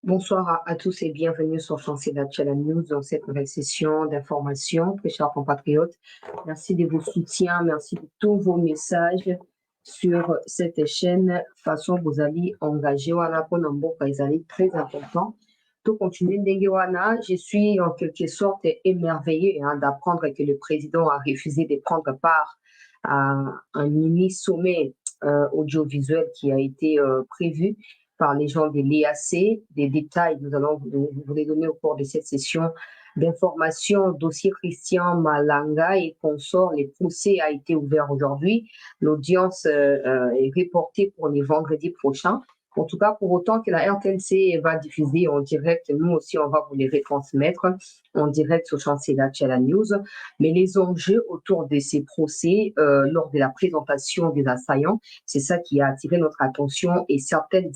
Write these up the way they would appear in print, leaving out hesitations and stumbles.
Bonsoir à tous et bienvenue sur Chancela Channel News dans cette nouvelle session d'information. Très chers compatriotes, merci de vos soutiens, merci de tous vos messages sur cette chaîne. Façon, vous allez engager wana pour Namboka, ils allaient très important. Tout continuer Ndengewana, je suis en quelque sorte émerveillée d'apprendre que le président a refusé de prendre part à un mini-sommet audiovisuel qui a été prévu par les gens de l'EAC. Des détails, nous allons vous les donner au cours de cette session d'information. Dossier Christian Malanga et consorts, le procès a été ouvert aujourd'hui. L'audience est reportée pour le vendredi prochain. En tout cas, pour autant que la RTNC va diffuser en direct, nous aussi, on va vous les retransmettre en direct sur Chancela Channel News. Mais les enjeux autour de ces procès, lors de la présentation des assaillants, c'est ça qui a attiré notre attention et certaines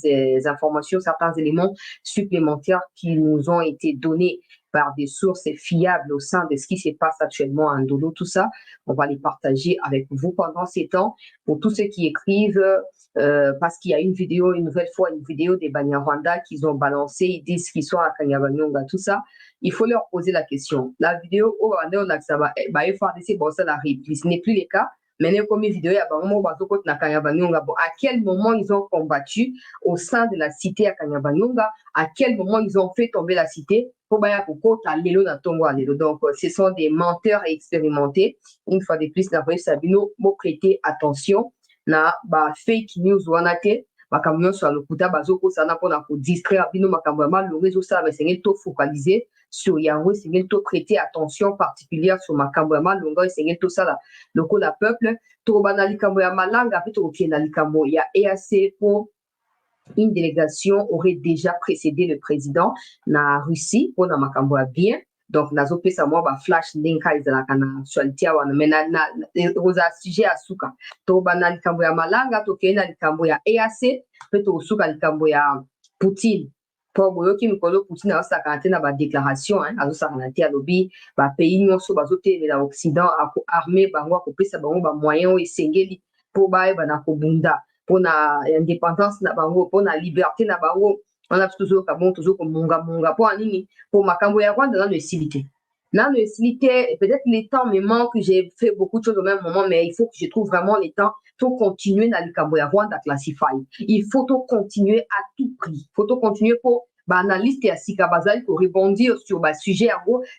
informations, certains éléments supplémentaires qui nous ont été donnés par des sources fiables au sein de ce qui se passe actuellement à Ndolo, tout ça, on va les partager avec vous pendant ces temps. Pour tous ceux qui écrivent, parce qu'il y a une nouvelle fois une vidéo des Banyarwanda qu'ils ont balancé, ils disent qu'ils sont à Kanyabanyonga, tout ça, il faut leur poser la question. La vidéo, ce n'est plus le cas. Mais comme vidéo, à quel moment ils ont combattu au sein de la cité à Kanyabanyonga, à quel moment ils ont fait tomber la cité. Donc, ce sont des menteurs expérimentés. Une fois de plus, la Sabino, faut prêter attention. Na fake news wanate makamyo sur le kuta bazoko sana pona ko distraire bino makambo mal le réseau ça mais c'est to focaliser sur yango c'est to prêter attention particulière sur makambo mal longo c'est to ça le ko la peuple to banali kambo ya malanga puis to kiena likambo ya EAC pour une délégation aurait déjà précédé le président na Russie pour na makambo bien. Donc, nazo pesa moi ba flash ndinka izalaka na actualité wana mena na rosa sujet asuka to bana likambo ya malanga to kena likambo ya EAC pe to suka likambo ya Poutine po boyoki mikolo Poutine asa kanatena ba déclaration azo sa kanati lobby ba pays nyonso bazote la Occident ako armée bango ko pesa bango ba moyen esengeli po ba na ko bunda pour na indépendance na bango pour na liberté na bango. On a toujours comme monga pour anini pour makambo ya Rwanda dans le silité. Dans le silité, peut-être les temps me manquent, j'ai fait beaucoup de choses au même moment, mais il faut que je trouve vraiment les temps pour continuer dans le Cambo ya Rwanda classify. Il faut tout continuer à tout prix. Il faut tout continuer pour analyste et Sika Bazali pour rebondir sur le sujet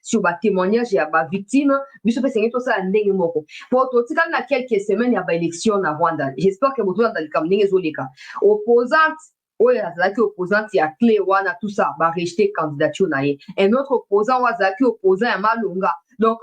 sur le témoignage et la victime. Biso pe sengi to ça ndenge moko. Pour tout ça dans quelques semaines il y a élection na Rwanda. J'espère que vous dans le Cambo ndenge zoleka. Opposante qui opposant il y a clé wana tout ça va rejeter candidature naie un autre opposant qui opposant à Malonga donc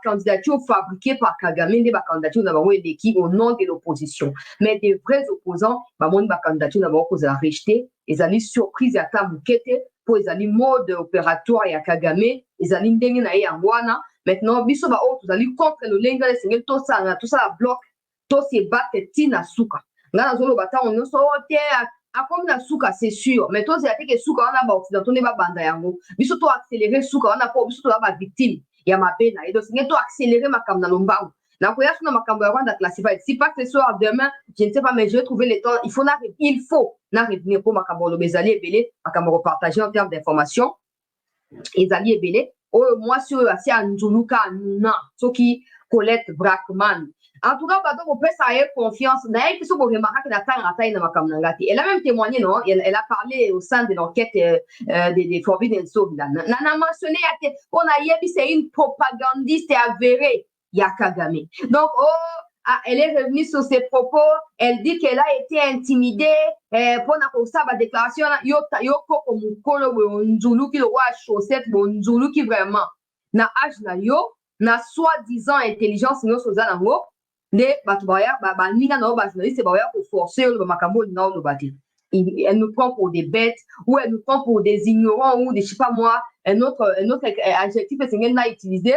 candidature fabriquée par Kagame des candidature na bango qui au nom de l'opposition mais des vrais opposants mon candidature na bango za rejeter ils allaient surprise à ta mukete pour ils allaient mode opératoire ya Kagame ils allaient ndenge na ya wana maintenant biso ba tous allaient contre le lenga singel tout ça bloc tout se battre tina suka ngana zolo bata on so comme la souka c'est sûr mais toi c'est que souka on a ba occidentaux ne ba banda yango biso to accélérer souka on a pas biso to ba victime ya mapena et donc c'est to accélérer makambo na lombango na koya suna makambo ya Rwanda classified si pas que ce soir demain je ne sais pas mais je vais trouver le temps il faut na revenir pour makambo lo bezali ebele makambo partager en termes d'information ezali ebele moi sur assez Anjuluka na soki Colette Brackman. En tout cas, on peut s'avoir confiance. D'ailleurs, il faut remarquer que la elle a même témoigné, non? Elle a parlé au sein de l'enquête des Forbidden Souls. Elle a mentionné qu'on a dit c'est une propagandiste avérée, Yakagame. Donc, elle est revenue sur ses propos. Elle dit qu'elle a été intimidée pour la déclaration. Yoko comme Nzulu qui le roi chaussette, Nzulu qui vraiment na âge na yo na soi-disant intelligence nous sur zanango de batubaya ninga na ba journaliste ba pour forcer le makambo na no bati. Elle nous prend pour des bêtes ou elle nous prend pour des ignorants ou des je sais pas moi un autre adjectif que c'est n'a utilisé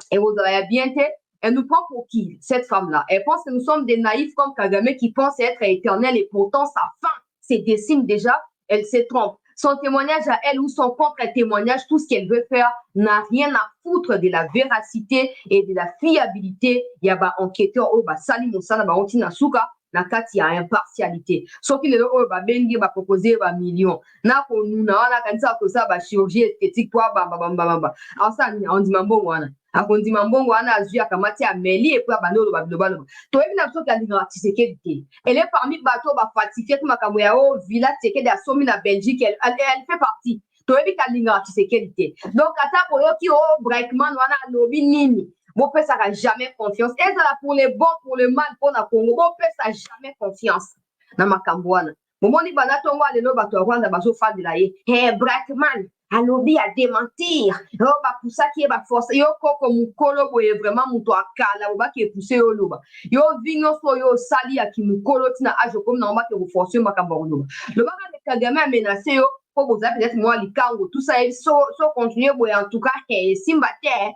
et vous avez bien été. Elle nous prend pour qui, cette femme-là? Elle pense que nous sommes des naïfs comme Kagame qui pensent être éternels et pourtant sa fin se dessine déjà, elle se trompe. Son témoignage à elle ou son contre-témoignage, tout ce qu'elle veut faire n'a rien à foutre de la véracité et de la fiabilité. Il y a enquêteur, Sali Moussana, Barontina Souka, na kati ya impartialité soki lelo oyo babengi bapropose bamillion nakonuna wana kanisa kosala bachirurgie esthétique po abambabambabamba asani ondima mbongo wana akondima mbongo wana azwi akamati ameli epo abandi oloba bilobaloba toyebi na biso ke alingaka Tshisekedi te ele parmi bato bafatifie ti makambo ya oyo villa Tshisekedi asomi na Belgique elle fait partie toyebi ke alingaka Tshisekedi te donc ata boyoki o Breitman wana alobi nini bopesaka jamais confiance ezala pour le bon pour le mal mpona Congo bopesa jamais confiance na makambo wana momoni banda ntongo alelo bato ya Rwanda bazofandela ye Breitman alobi ya démentir yo bapusaki ye baforce yo koko mokolo boye vraiment moto akala obaki epuse yo oloba yo vi nyonso oyo osali ya kimokolo ntina age okomi nango bake koforce yo makambo ya koloba lobaka ne Kagame amenace yo po bozala peut-être mwa likango tout ça so continue boye en tout cas esimba te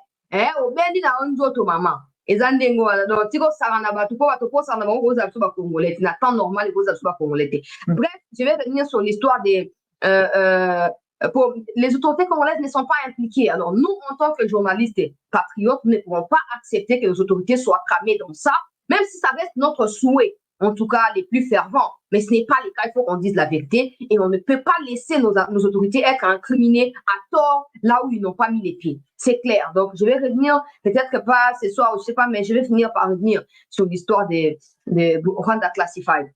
obendi na yo nzoto mama eza ndenge wana donc tiko osala na bato po bato posala na bango kozala biso bacongolais te na temps normal ekozala biso bacongolais te bref je vais revenir sur l'histoire des les autorités congolaises ne sont pas impliquées. Alors, nous, en tant que journalistes et patriotes, nous ne pouvons pas accepter que les autorités soient cramées dans ça, même si ça reste notre souhait, en tout cas les plus fervents. Mais ce n'est pas le cas, il faut qu'on dise la vérité. Et on ne peut pas laisser nos autorités être incriminées à tort là où ils n'ont pas mis les pieds. C'est clair. Donc, je vais revenir, peut-être que pas ce soir, je ne sais pas, mais je vais finir par revenir sur l'histoire des Rwanda Classified.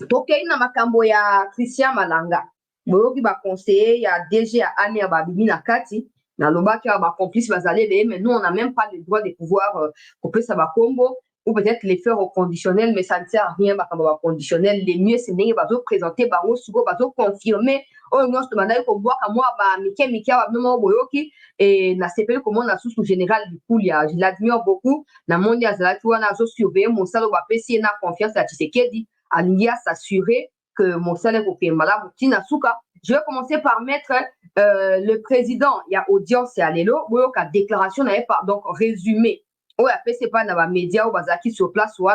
Donc, il y a makambo ya Christian Malanga. Boyoki conseiller, il y a DG à Anne à Babimi Nakati, dans le bas qui a complice bazalé, mais nous on n'a même pas le droit de pouvoir couper ça combo ou peut-être les faire au conditionnel, mais ça ne sert à rien au conditionnel. Les mieux c'est de bazo présenter baro sugo bazo confirmer oh non je te demande ko boire à moi ba Mike abno boyoki et na CPL comme on a sous général du coup il y a je l'admire beaucoup na mondia zala tu wana zo surveiller mon salo ba PC na confiance à Tshisekedi à l'IA s'assurer que mon salaire au Kembala, je vais commencer par mettre le président, il y a audience et allélo, la déclaration n'avait pas donc résumé. Oh, après c'est pas dans les médias ou bazaki sur place ou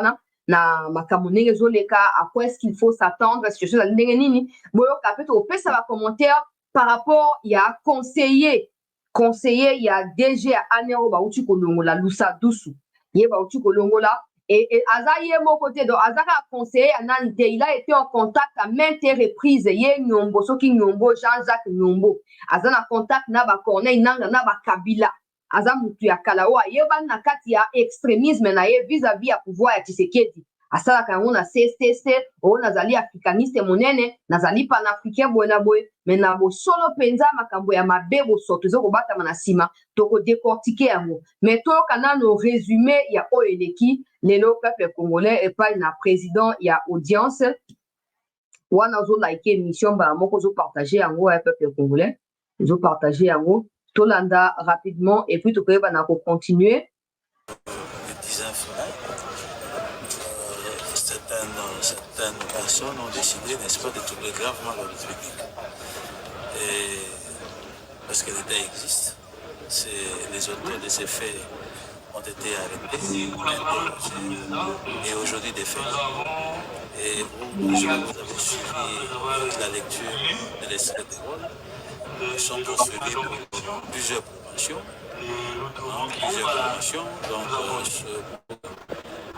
na makamone rezoleka à quoi est-ce qu'il faut s'attendre est-ce que je suis nini boyo kapet au fait ça va commentaire par rapport il y a conseiller il y a DG à Anero ba uti kolongo la lusa dusu ye ba uti kolongo la et Azaye mon côté donc Azaka conseiller Anante il a été en contact à maintes reprises ye Nyombo soki Nyombo Jean-Jacques Nyombo Azana contact na ba Corneille nanga na ba Kabila Aza mutu ya kalawa ye ban na kati ya extrémisme na ye vis-à-vis ya pouvoir ya Tshisekedi asala kango na CSTC o nazali africaniste monene nazali panafricain boena boy mais na bo solo penza makambo ya mabe bo soto zo kobata na sima to ko décortiquer yango mais to kana no résumé ya oeleki lelo peuple congolais et pas na président ya audience wana zo like émission ba moko zo partager yango ya peuple congolais zo partager yango Tolanda rapidement et puis tu peux continuer. Certaines personnes ont décidé, n'est-ce pas, de troubler gravement l'ordre public. Et parce que l'État existe, les auteurs de ces faits ont été arrêtés, et aujourd'hui des faits. Et vous avez suivi la lecture de l'extrait des rôles. Nous sommes poursuivis pour plusieurs promotions.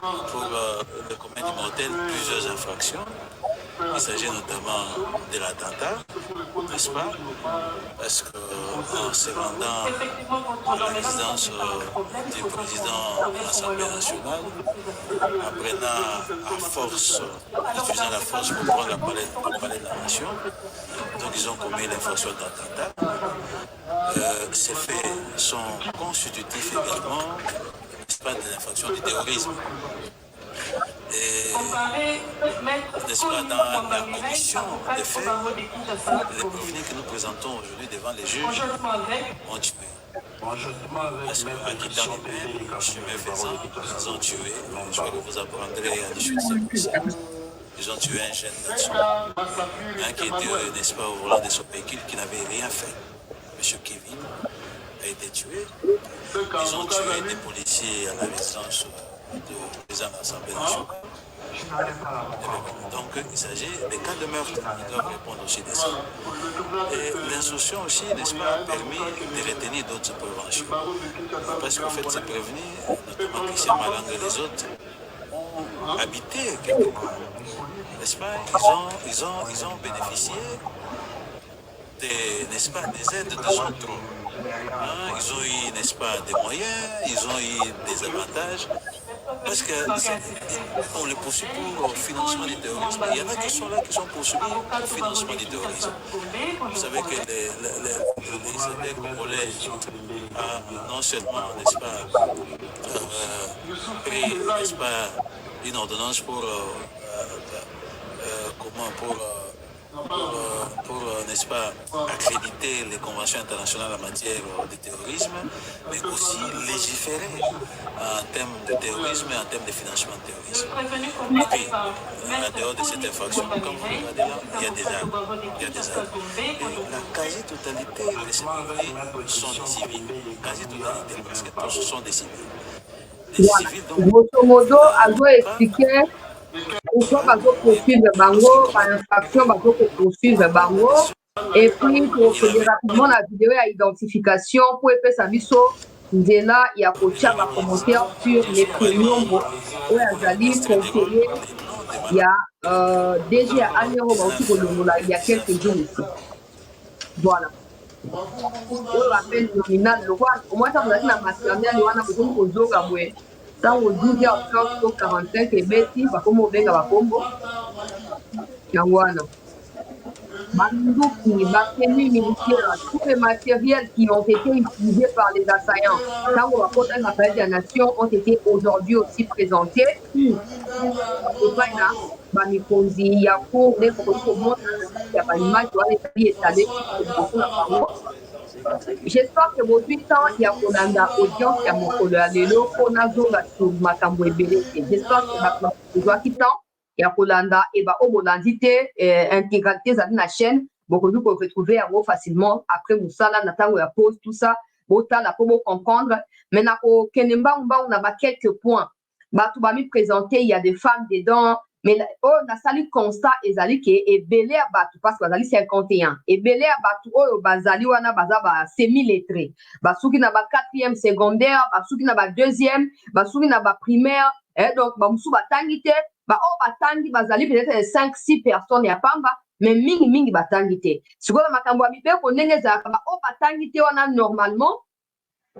Donc pour le commun immortel, plusieurs infractions. Il s'agit notamment de l'attentat, n'est-ce pas? Parce qu'en se rendant à la résidence du président de l'Assemblée nationale, en prenant à force, utilisant la force pour prendre le palais de la nation, donc ils ont commis l'infraction d'attentat. Ces faits sont constitutifs également, n'est-ce pas, de l'infraction du terrorisme. Et n'est-ce pas, dans la commission des faits, les prévenus que nous présentons aujourd'hui devant les juges ont tué. Parce qu'à quittant le chemin faisant, ils ont tué. Je crois que vous apprendrez à l'issue de ce procès. Ils ont tué un jeune garçon, qui était, n'est-ce pas, au volant de son véhicule, qui n'avait rien fait. Monsieur Kevin a été tué. Ils ont tué des policiers à la résidence du président de l'Assemblée nationale. Donc il s'agit des cas de meurtre, ils doivent répondre aussi de ça. Et l'instruction aussi, n'est-ce pas, a permis de retenir d'autres préventions. Parce qu'en fait, ces prévenus, notamment Christian Malanga et les autres, ont habité quelque part, n'est-ce pas? Ils ont bénéficié n'est-ce pas, des aides des autres. Hein? Ils ont eu, n'est-ce pas, des moyens, ils ont eu des avantages. Parce qu'on les poursuit pour le financement du terrorisme. Il y en a qui sont là qui sont poursuivis pour le financement du terrorisme. Vous savez que les attaques congolais non seulement, n'est-ce pas, pris, n'est-ce pas, une ordonnance pour n'est-ce pas, accréditer les conventions internationales en matière de terrorisme, mais aussi légiférer en termes de terrorisme et en termes de financement de terrorisme. Et puis, en dehors de cette infraction, comme vous regardez là, il y a des armes. Et la quasi-totalité de ces pays sont des civils. Quasi-totalité, parce que tous sont des civils. Des civils, donc. Grosso modo, Azo expliquait pourquoi bazo poursuivre bango, par infraction bazo poursuivre bango, et puis pour que rapidement la vidéo à identification pour faire sa biso, là il y a coacha ma commentaire sur les premiums où Azali conseiller, il y a déjà Anero aussi pour le moula il y a quelques jours ici. Voilà. On l'appelle nominal le roi. Au moins ça vous a dit la maternelle, on a besoin de zoga boué. Ça au 12h30 au 45 et Betty va comme au benga va combo. Yangwana. Banduki, Bakemi militaire, tous les matériels qui ont été utilisés par les assaillants, quand on va porter un appel des nations, ont été aujourd'hui aussi présentés. J'espère que vos 8 ans, il y a Kolanda audience, il y a mon Kolalo, Konazo, la chose, Makambo et Bélé. J'espère que vous doit quitter. Il y a Kolanda et bah, au Molandité, intégralité de la chaîne. Beaucoup de vous retrouver à vous facilement après Moussala, Nathan, la pause, tout ça. Autant la pour comprendre. Maintenant, au Kenemba, on a quelques points. Bah, tout va me présenter, il y a des femmes dedans. Mais on a salué constat et zali qui est belé à Batou parce que zali 51 et belé à Batou au bazali wana bazaba semi-lettré basuki na ba 4e secondaire basuki na ba 2e basuki na ba primaire et donc ba musu batangite ba o batangi bazali peut-être 5 6 personnes ya pamba mais mingi batangite sikola makambo bibe ko ndenge za ba o batangite wana normalement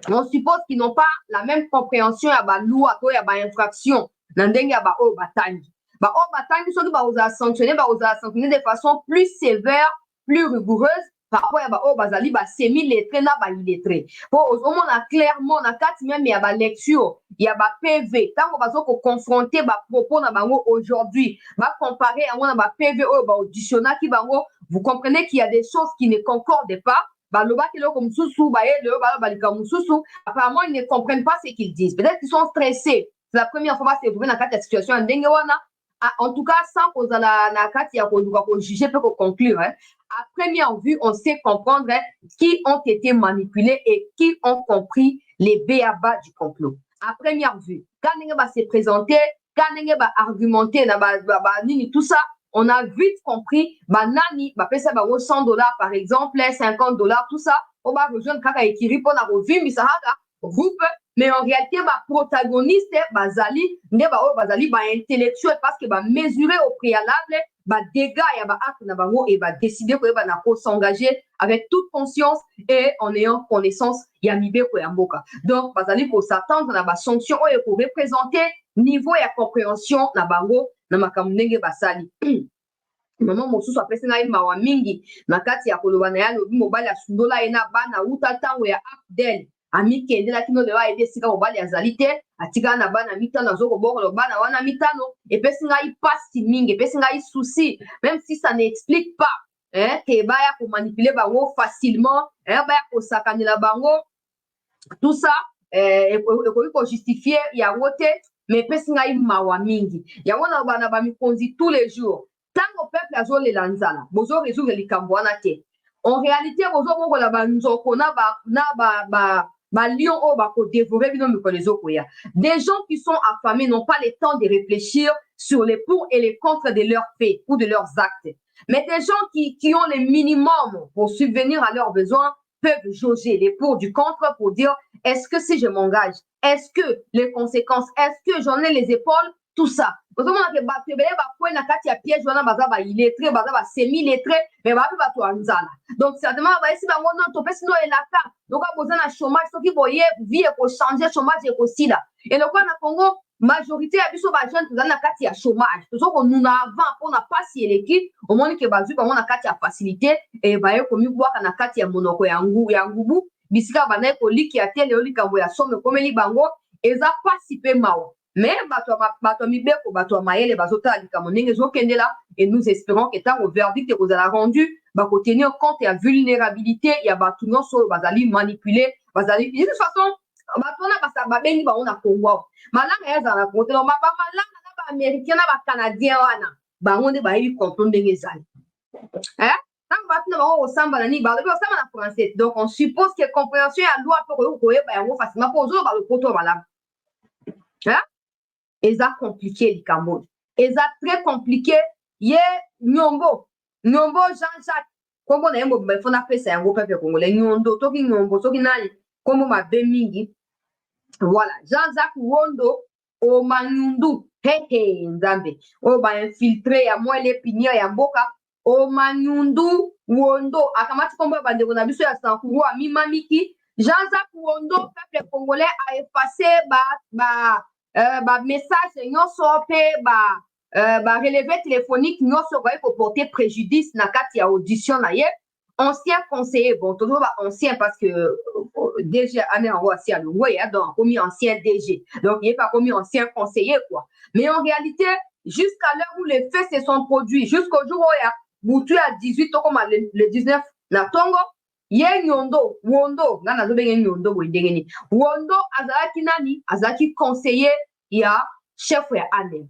on suppose qu'ils n'ont pas la même compréhension ya ba loi to ya ba infraction na ndenge ya ba o batangi. On va sanctionner de façon plus sévère, plus rigoureuse par rapport à bazali semi-lettré na illettré. Pour au moins clairement na quatre même il y a ba lecture, il y a ba PV. Tant on va se confronter ba propos na bango aujourd'hui, va comparer à mon ba PV au ba auditionnaire qui bango, vous comprenez qu'il y a des choses qui ne concordent pas. Apparemment ils ne comprennent pas ce qu'ils disent. Peut-être qu'ils sont stressés. C'est la première fois que c'est trouvé dans cette situation en tout cas, sans qu'on ait juger, peut conclure. Hein. À première vue, on sait comprendre qui ont été manipulés et qui ont compris les béabas du complot. À première vue, quand on va se présenter, quand on va argumenter, tout ça, on a vite compris, nani, payer ça, $100 par exemple, $50, tout ça, on va rejoindre Kaka Ekiri pour la revue, groupe. Mais en réalité, protagoniste, bazali, intellectuel parce que mesurer au préalable, dégâts et décider que s'engager avec toute conscience et en ayant connaissance yamibe koyamboka. Donc, bazali pour s'attendre à la sanction et pour représenter niveau et compréhension na bango na makamnenge basali. Maman mosusu apesi ngai mawa mingi na kati ya koloba na ya lobi mobali asundola ena bana uta tango ya Abdel. Ami kende la kino lewa ede sika mobali azali te atika na bana mitano azokobokolo bana wana mitano epesi ngai pasi mingi epesi ngai souci même si ça n'explique pas que baya ko manipuler bango facilement baya ko sakanela bango tout ça ekoki ko justifier yango te mais epesi ngai mawa mingi yango na bana bamikonzi tous les jours tango peuple azolela nzala bozo résoudre likambo wana te en réalité bozo bokola banzoko na ba lion dévorer des gens qui sont affamés n'ont pas le temps de réfléchir sur les pour et les contre de leurs faits ou de leurs actes. Mais des gens qui ont le minimum pour subvenir à leurs besoins peuvent jauger les pour du contre pour dire est-ce que si je m'engage, est-ce que les conséquences, est-ce que j'en ai les épaules, tout ça. ozomona ke bato ebele bakwei na kati ya piège wana baza baillettré baza basemi lettré mais bapi bato ya nzala donc certainement bayesi bango non topesi no elaka lokola boza na chômage soki boye vie ekochange chômage ekosila elokola na Congo majorité ya biso bajeune tozali na kati ya chômage tozokonuna avant mpona pasi eleki omoni ke bazwi bango na kati ya facilité baye komibwaka na kati ya monoko ya ngubu bisika bandaye kolikia te lelo likambo ya somo ekomeli bango eza pasi mpe mawa mais bato ya mibeko bato ya mayele bazotala likambo ndenge ezokendela et nous espérons que ntango verdict ekozala rendu bakotenir compte ya vulnérabilité ya bato nyonso oyo bazali manipulé bazali de toute façon bato wana babengi bango na Congo awa malanga ya ezala na Congo te bamalanga na baaméricain na bacanadien wana bango nde bayebi comprendre ndenge ezali ntango bato na bango kosambana nini balobi osamba na français donc on suppose que compréhension ya loi mpe koyoki koyeba yango facilement mpo ozoloba lopoto malamu eza compliqué likambo eza très compliqué ye nyombo Jean-Jacques kombo na ye mobimba ifo napesa yango pepe congolais nyondo toki nyombo soki nani kombo mabe mingi voilà Jean-Jacques Wondo Omanyundu nzambe oyo bainfiltré ya mwele pinier ya mboka Omanyundu Wondo akamati kombo ya bandeko na biso ya Sankuru amimamiki Jean-Jacques Wondo peuple congolais a effacé message nyonso mpe relevé téléphonique nyonso okoki koporter préjudice na kati ya audition na ye ancien conseiller bon toujours ancien parce que DG ane yango asi alongwe ya donc akomi ancien DG donc il n'est pas commis ancien conseiller quoi mais en réalité jusqu'à l'heure où les faits se sont produits jusqu'au jour où ya butu ya 18 tokoma le 19 na tongo ye nyondo Wondo nga nazobenge nyondo boye ndenge nini Wondo azalaki nani azalaki conseiller ya chef ya ane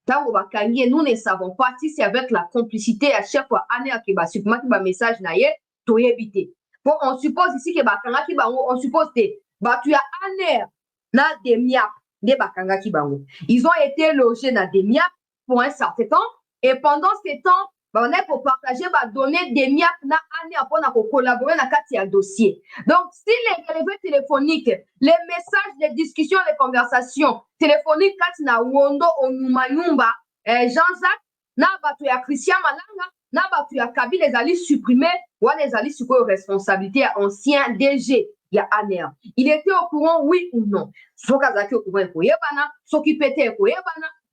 ntango bakangi ye nous ne savons pas si c'est avec la complicité ya chef ya ane ake basupimaki bamessage na ye toyebi te mpo on suppose ici ke bakangaki bango on suppose te bato ya aner na demiap nde bakangaki bango ils ont été logés na demiap pour un certain temps et pendant ce temps on est pour partager données des miap na année pour collaborer dans le dossier. Donc, si les relevés téléphoniques, les messages, les discussions, les conversations téléphoniques, quand na Wondo Onumanyumba, Jean-Jacques, na batu ya Christian Malanga, na batu ya Kabi les alliés supprimés, ou les alliés sur responsabilité à ancien DG, il y a ANER. Il était au courant, oui ou non. Soit Kazaki au courant, soit qui pétait,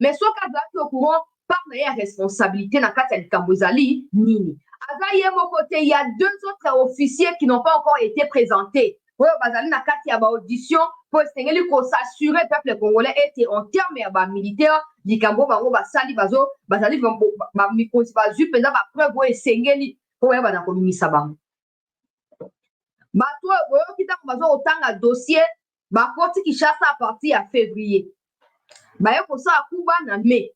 mais soit Kazaki au courant, par la responsabilité na kati ya likambo ezali nini aza ye moko te il y a deux autres officiers qui n'ont pas encore été présentés oyo bazali na kati ya baaudition po esengeli kosassurer peuple congolais ete en terme ya bamilitaire likambo bango basali bazali bamikonzi bazwi mpenza bapreuve oyo esengeli po oyeba na komimisa bango bato oyo boyoki ntango bazokotanga dossier bakoti Kinshasa à partir ya février baye kosala kuba na mai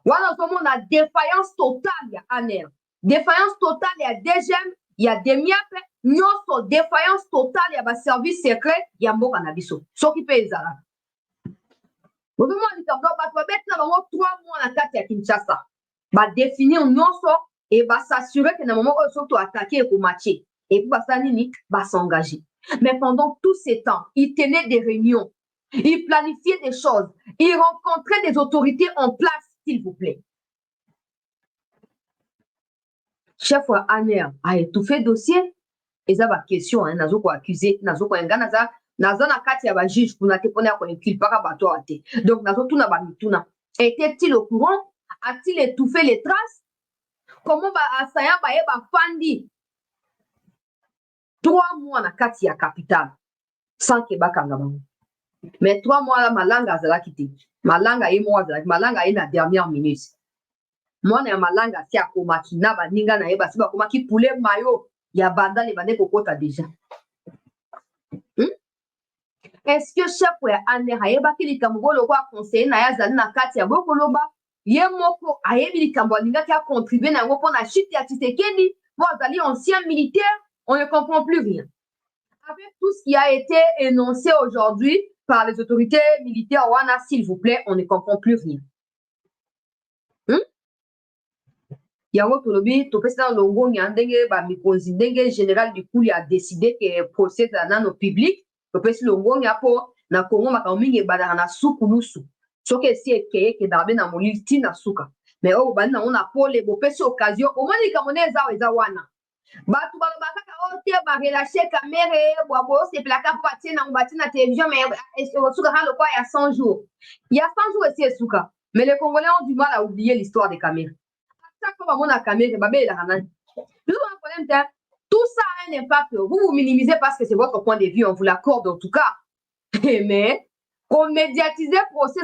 wana ozomona défaillance totale ya ANER défaillance totale ya DGM ya demiap nyonso défaillance totale ya baservice secret ya mboka na biso soki mpe ezalaka ozomona likambo bato babeti na bango 3 mois na kati ya Kinshasa badéfinir nyonso e basassurer ke na moment oyo soki toatake ekomache et puis basala nini basengage mais pendant tout ce temps ils tenaient des réunions ils planifiaient des choses ils rencontraient des autorités en place s'il vous plaît. Chef wa ANER a étouffé dossier. Et ça va question, hein, nazo ko accusé, nazo ko nga naza na kati ya ba juge pour na te pona ko inculper ka bato ate. Donc nazo tuna ba mituna. Était-il au courant? A-t-il étouffé les traces? Comment ba asaya ba yeba fandi 3 mois na kati ya capitale sans que ba kanga bango. Mais 3 mois la malanga azala kiti. Malanga ye mo azala, malanga ye na dernière minute. Mwana ya malanga si akomaki na baninga na ye basi bakomaki poulet mayo ya banda le bande kokota déjà. Est-ce que chef ya ANER ayebaki likambo boloko conseiller na ya azali na kati ya bokoloba ye moko ayebi likambo alingaki a contribuer na yango mpona chute ya Tshisekedi po azali ancien militaire, on ne comprend plus rien. Avec tout ce qui a été énoncé aujourd'hui par les autorités militaires, wana, s'il vous plaît, on ne comprend plus rien. Yango tolobi topesa na longo nya ndenge ba mikonzi ndenge général du Kuli a décidé que procès na no public topesa longo nya po na Congo makambo mingi badaka na sukulusu soki esi ekeye ke dabe na molili tina suka mais oyo bandi nango na pole bopesi occasion omoni likambo nde eza wana bato balobaka kaka oyo te barelache camere bosepelaka mpo batie nango batie na télévision mais esuka kaka lokwa ya 100 jours ya 100 jours esi esuka mais les Congolais ont du mal à oublier l'histoire des camere chaque fois bamona camere babelelaka nani problème. Tout ça a un impact. Vous minimisez parce que c'est votre point de vue, on vous l'accorde en tout cas. Mais, qu'on médiatise le procès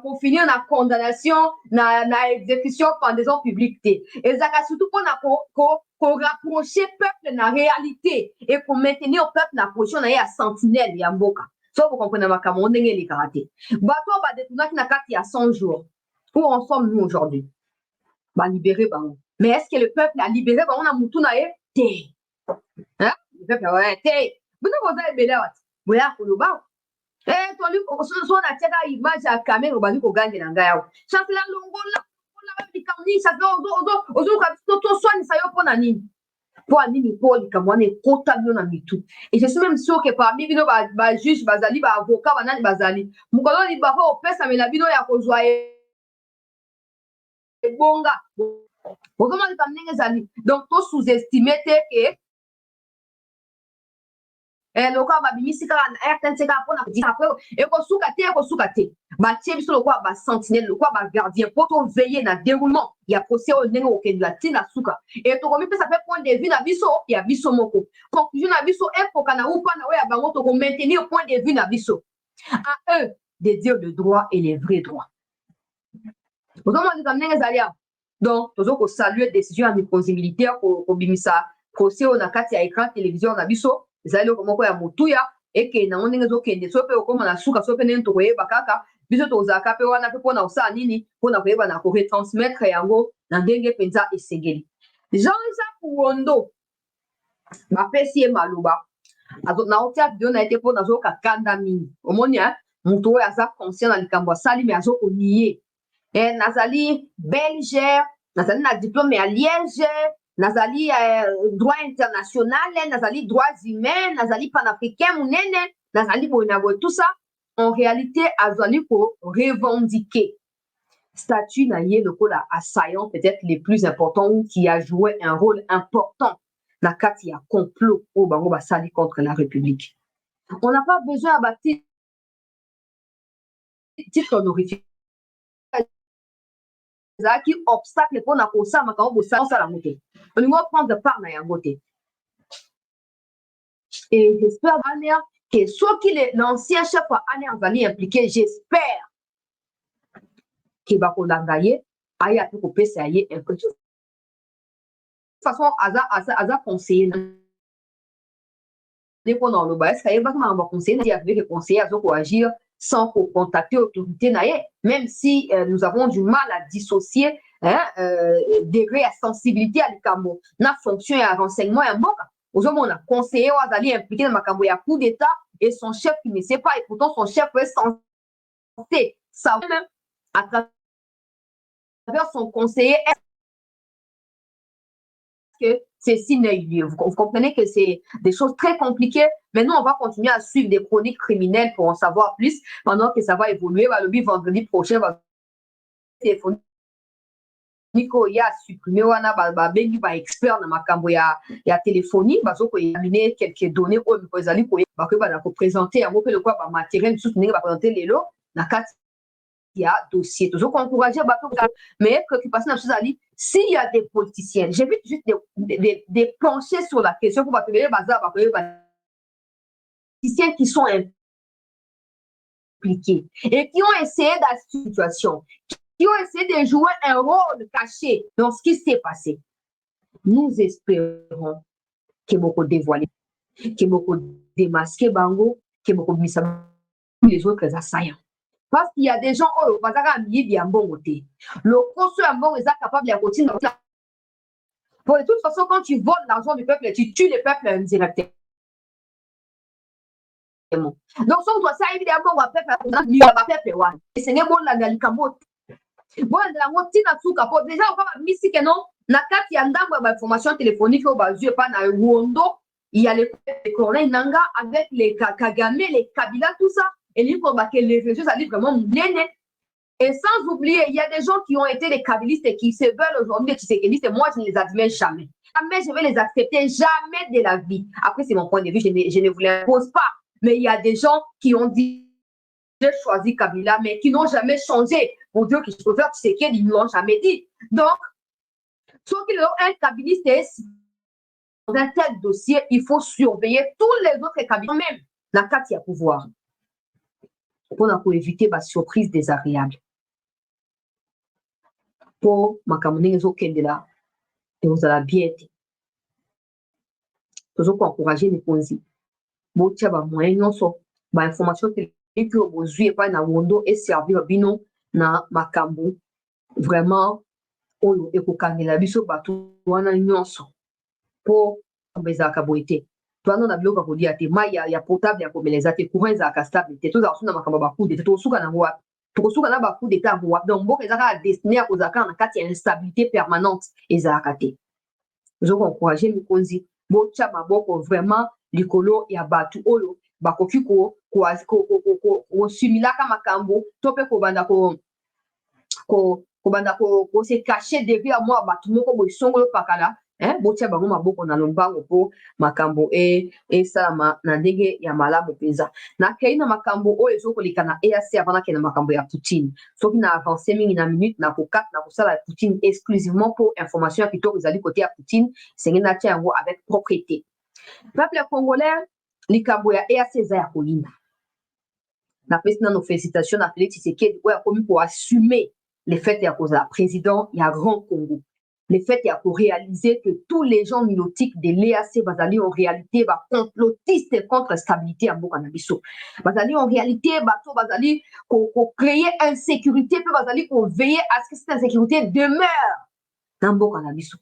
pour finir la condamnation, la exécution pendaison publique. Et ça surtout pour rapprocher le peuple de la réalité et pour maintenir le peuple la position de la sentinelle de Mboka. Ça, vous comprenez ma camonde et les karatés. Bateau va détourner il y a 100 jours. Où en sommes-nous aujourd'hui? Bah, libérer, bah, mais est-ce que le peuple a libéré? Bah, on a moutou nae, té. Hein? Le peuple a té. Vous n'avez pas ébélé, vous avez koloba. Eh, toi, lui, on a tiré l'image à caméra, on a dit qu'on gagne dans Gaya. Ça fait la longola, on a dit qu'on ça fait on soigne ça pour nani. Pour nani, pour les Camerounais, comptable dans mitou. Et je suis même sûr que parmi nous, bah, juge, bazali, bah, avocat, banani, bazali. Moukalo, il va au père, ça met la bino, ya kozoye. Bonga. Donc, tu sous-estimer que le quoi babimisi ka na RTNC ka pona dire après et ko soukate ba tie biso le quoi ba sentinelle le quoi ba gardien pour to veiller na déroulement il y a procès au ndenge okende la tina souka et to komi ça fait point de vue na biso ya biso moko conclusion na biso e ko kana ou pas na ya bango to ko maintenir point de vue na biso à eux de dire le droit et les vrais droits. Donc toujours saluer décision administrative militaire pour bimisa procès on a kati ya écran télévision na biso ezali komoko ya motuya eke na ndenge ezokende so pe okoma na suka so pe nde tokoyeba kaka biso tozalaka pe wana pe mpona kosala nini mpona koyeba na koretransmettre yango na ndenge mpenza esengeli. Jean-Jacques Wondo bapesi ye maloba naotia video na ye te mpo nazoyoka kanda mingi omoni moto oyo aza conscient na likambo asali me azokonie nazali belge nazali na diplôme ya Liège nazali droit international nazali droits humains nazali panafricain munene nazali boye tout ça en réalité azali ko revendiquer statut na ye lokola assaillant peut-être les plus importants ou qui a joué un rôle important na kati ya complot au bango basali contre la République. On n'a pas besoin de titre honorifique qui obstacle pour na kosa makambo bosala sala moté. On doit prendre part na yango te. Et j'espère que soit qu'il est l'ancien chef à Anne impliqué, j'espère qu'il va condamner aïe à tout couper ça y est un peu. De toute façon, Aza conseiller n'est pas dans le bas, est-ce qu'il va comment conseiller avec les conseillers à agir sans contacter l'autorité, même si nous avons du mal à dissocier degré à sensibilité à l'Ikambo, na fonction et à renseignement et à moka. Aujourd'hui, on a conseillé aux alliés impliqués dans Makambo, il y a coup d'État et son chef qui ne sait pas, et pourtant son chef est censé savoir même à travers son conseiller que c'est signe lieu. Vous comprenez que c'est des choses très compliquées. Mais nous, on va continuer à suivre des chroniques criminelles pour en savoir plus pendant que ça va évoluer. Le vendredi prochain, va téléphoner. Nico ya supprimé wana bengi ba expert na makambo ya téléphonie bazo ko examiner quelques données au ezali ko ba ko ba na ko présenter yango pe le quoi ba matériel tout ninga ba présenter lelo na kati ya dossier toujours encourager bato mais préoccupation na chose s'il y a des politiciens j'évite juste des pencher sur la question pour ba télé bazar ba politiciens qui sont impliqués et qui ont essayé dans cette situation qui ont essayé de jouer un rôle caché dans ce qui s'est passé. Nous espérons que beaucoup dévoilé, que beaucoup démasqué bango, que beaucoup mis les autres assaillants. Parce qu'il y a des gens qui ont un bon côté. Le conseil à bon est capable de continuer. Pour de toute façon, quand tu voles l'argent du peuple, tu tues le peuple indirectement. Donc, si on doit ça, évidemment, on va faire peuple. Et c'est un bon la bon la motina suka po déjà on va misi que non na kati ya ndambo ba information téléphonique au bazue pas na Wondo il y a les Corneille Nanga avec les Kagame les Kabila tout ça et livre que les réseaux, ça dit vraiment bien. Et sans oublier, il y a des gens qui ont été des kabylistes et qui se veulent aujourd'hui des tshisekidistes, et moi, je ne les admets jamais. Jamais je vais les accepter, jamais de la vie. Après, c'est mon point de vue, je ne vous l'impose pas. Mais il y a des gens qui ont dit, j'ai choisi Kabila, mais qui n'ont jamais changé. Pour dire qu'ils préfèrent Tshisekedi, ils ne l'ont jamais dit. Donc, ceux qui ont un kabiliste dans un tel dossier, il faut surveiller tous les autres kabylistes, même la carte y a pouvoir, pour éviter la surprise désagréable. Pour makamune ezokende là et vous allez bien être toujours pour encourager les ponzi botia ba moyen nyonso ba information que vous jouez pas na wondo et servir bino na makambo vraiment oyo ekokangela biso bato wana nyonso pour bezaka boite twana na biloko kolia te mai ya potable ya komeleza te courant ezalaka stable te tozala so na makambo bakude te tokosuka nango wapi tokosuka na bacoup d'état wapi donc mboka ezalaka destiné ya kozalaka na kati ya instabilité permanente ezalaka te ozokoencourage mikonzi botia maboko vraiment likolo ya bato oyo bakoki kosimilaka makambo to mpe kobanda kose cache derrière mwa bato moko boye songolo pakala botia bango maboko na lombango mpo makambo esalama na ndenge ya malamu mpenza nakei na makambo oyo ezokoleka na EAC avant nakei na makambo ya Poutine soki na avance mingi na minute na kokata na kosala ya Poutine exclusivement pour information ya kitoko ezali kote ya Poutine senge natia yango avec propriété peuple congolais likambo ya EAC eza ya kolinda napesi nano félicitation na Félix Tshisekedi oyo akomi koassume le fait ya kozala président ya Grand Congo. Le fait qu'il y a pour réaliser que tous les gens nilotiques de l'EAC bazali en réalité complotistes contre la stabilité à Bokanabiso. Bazali en réalité bazali créer insécurité puis bazali veiller à ce que cette insécurité demeure dans Bokanabiso.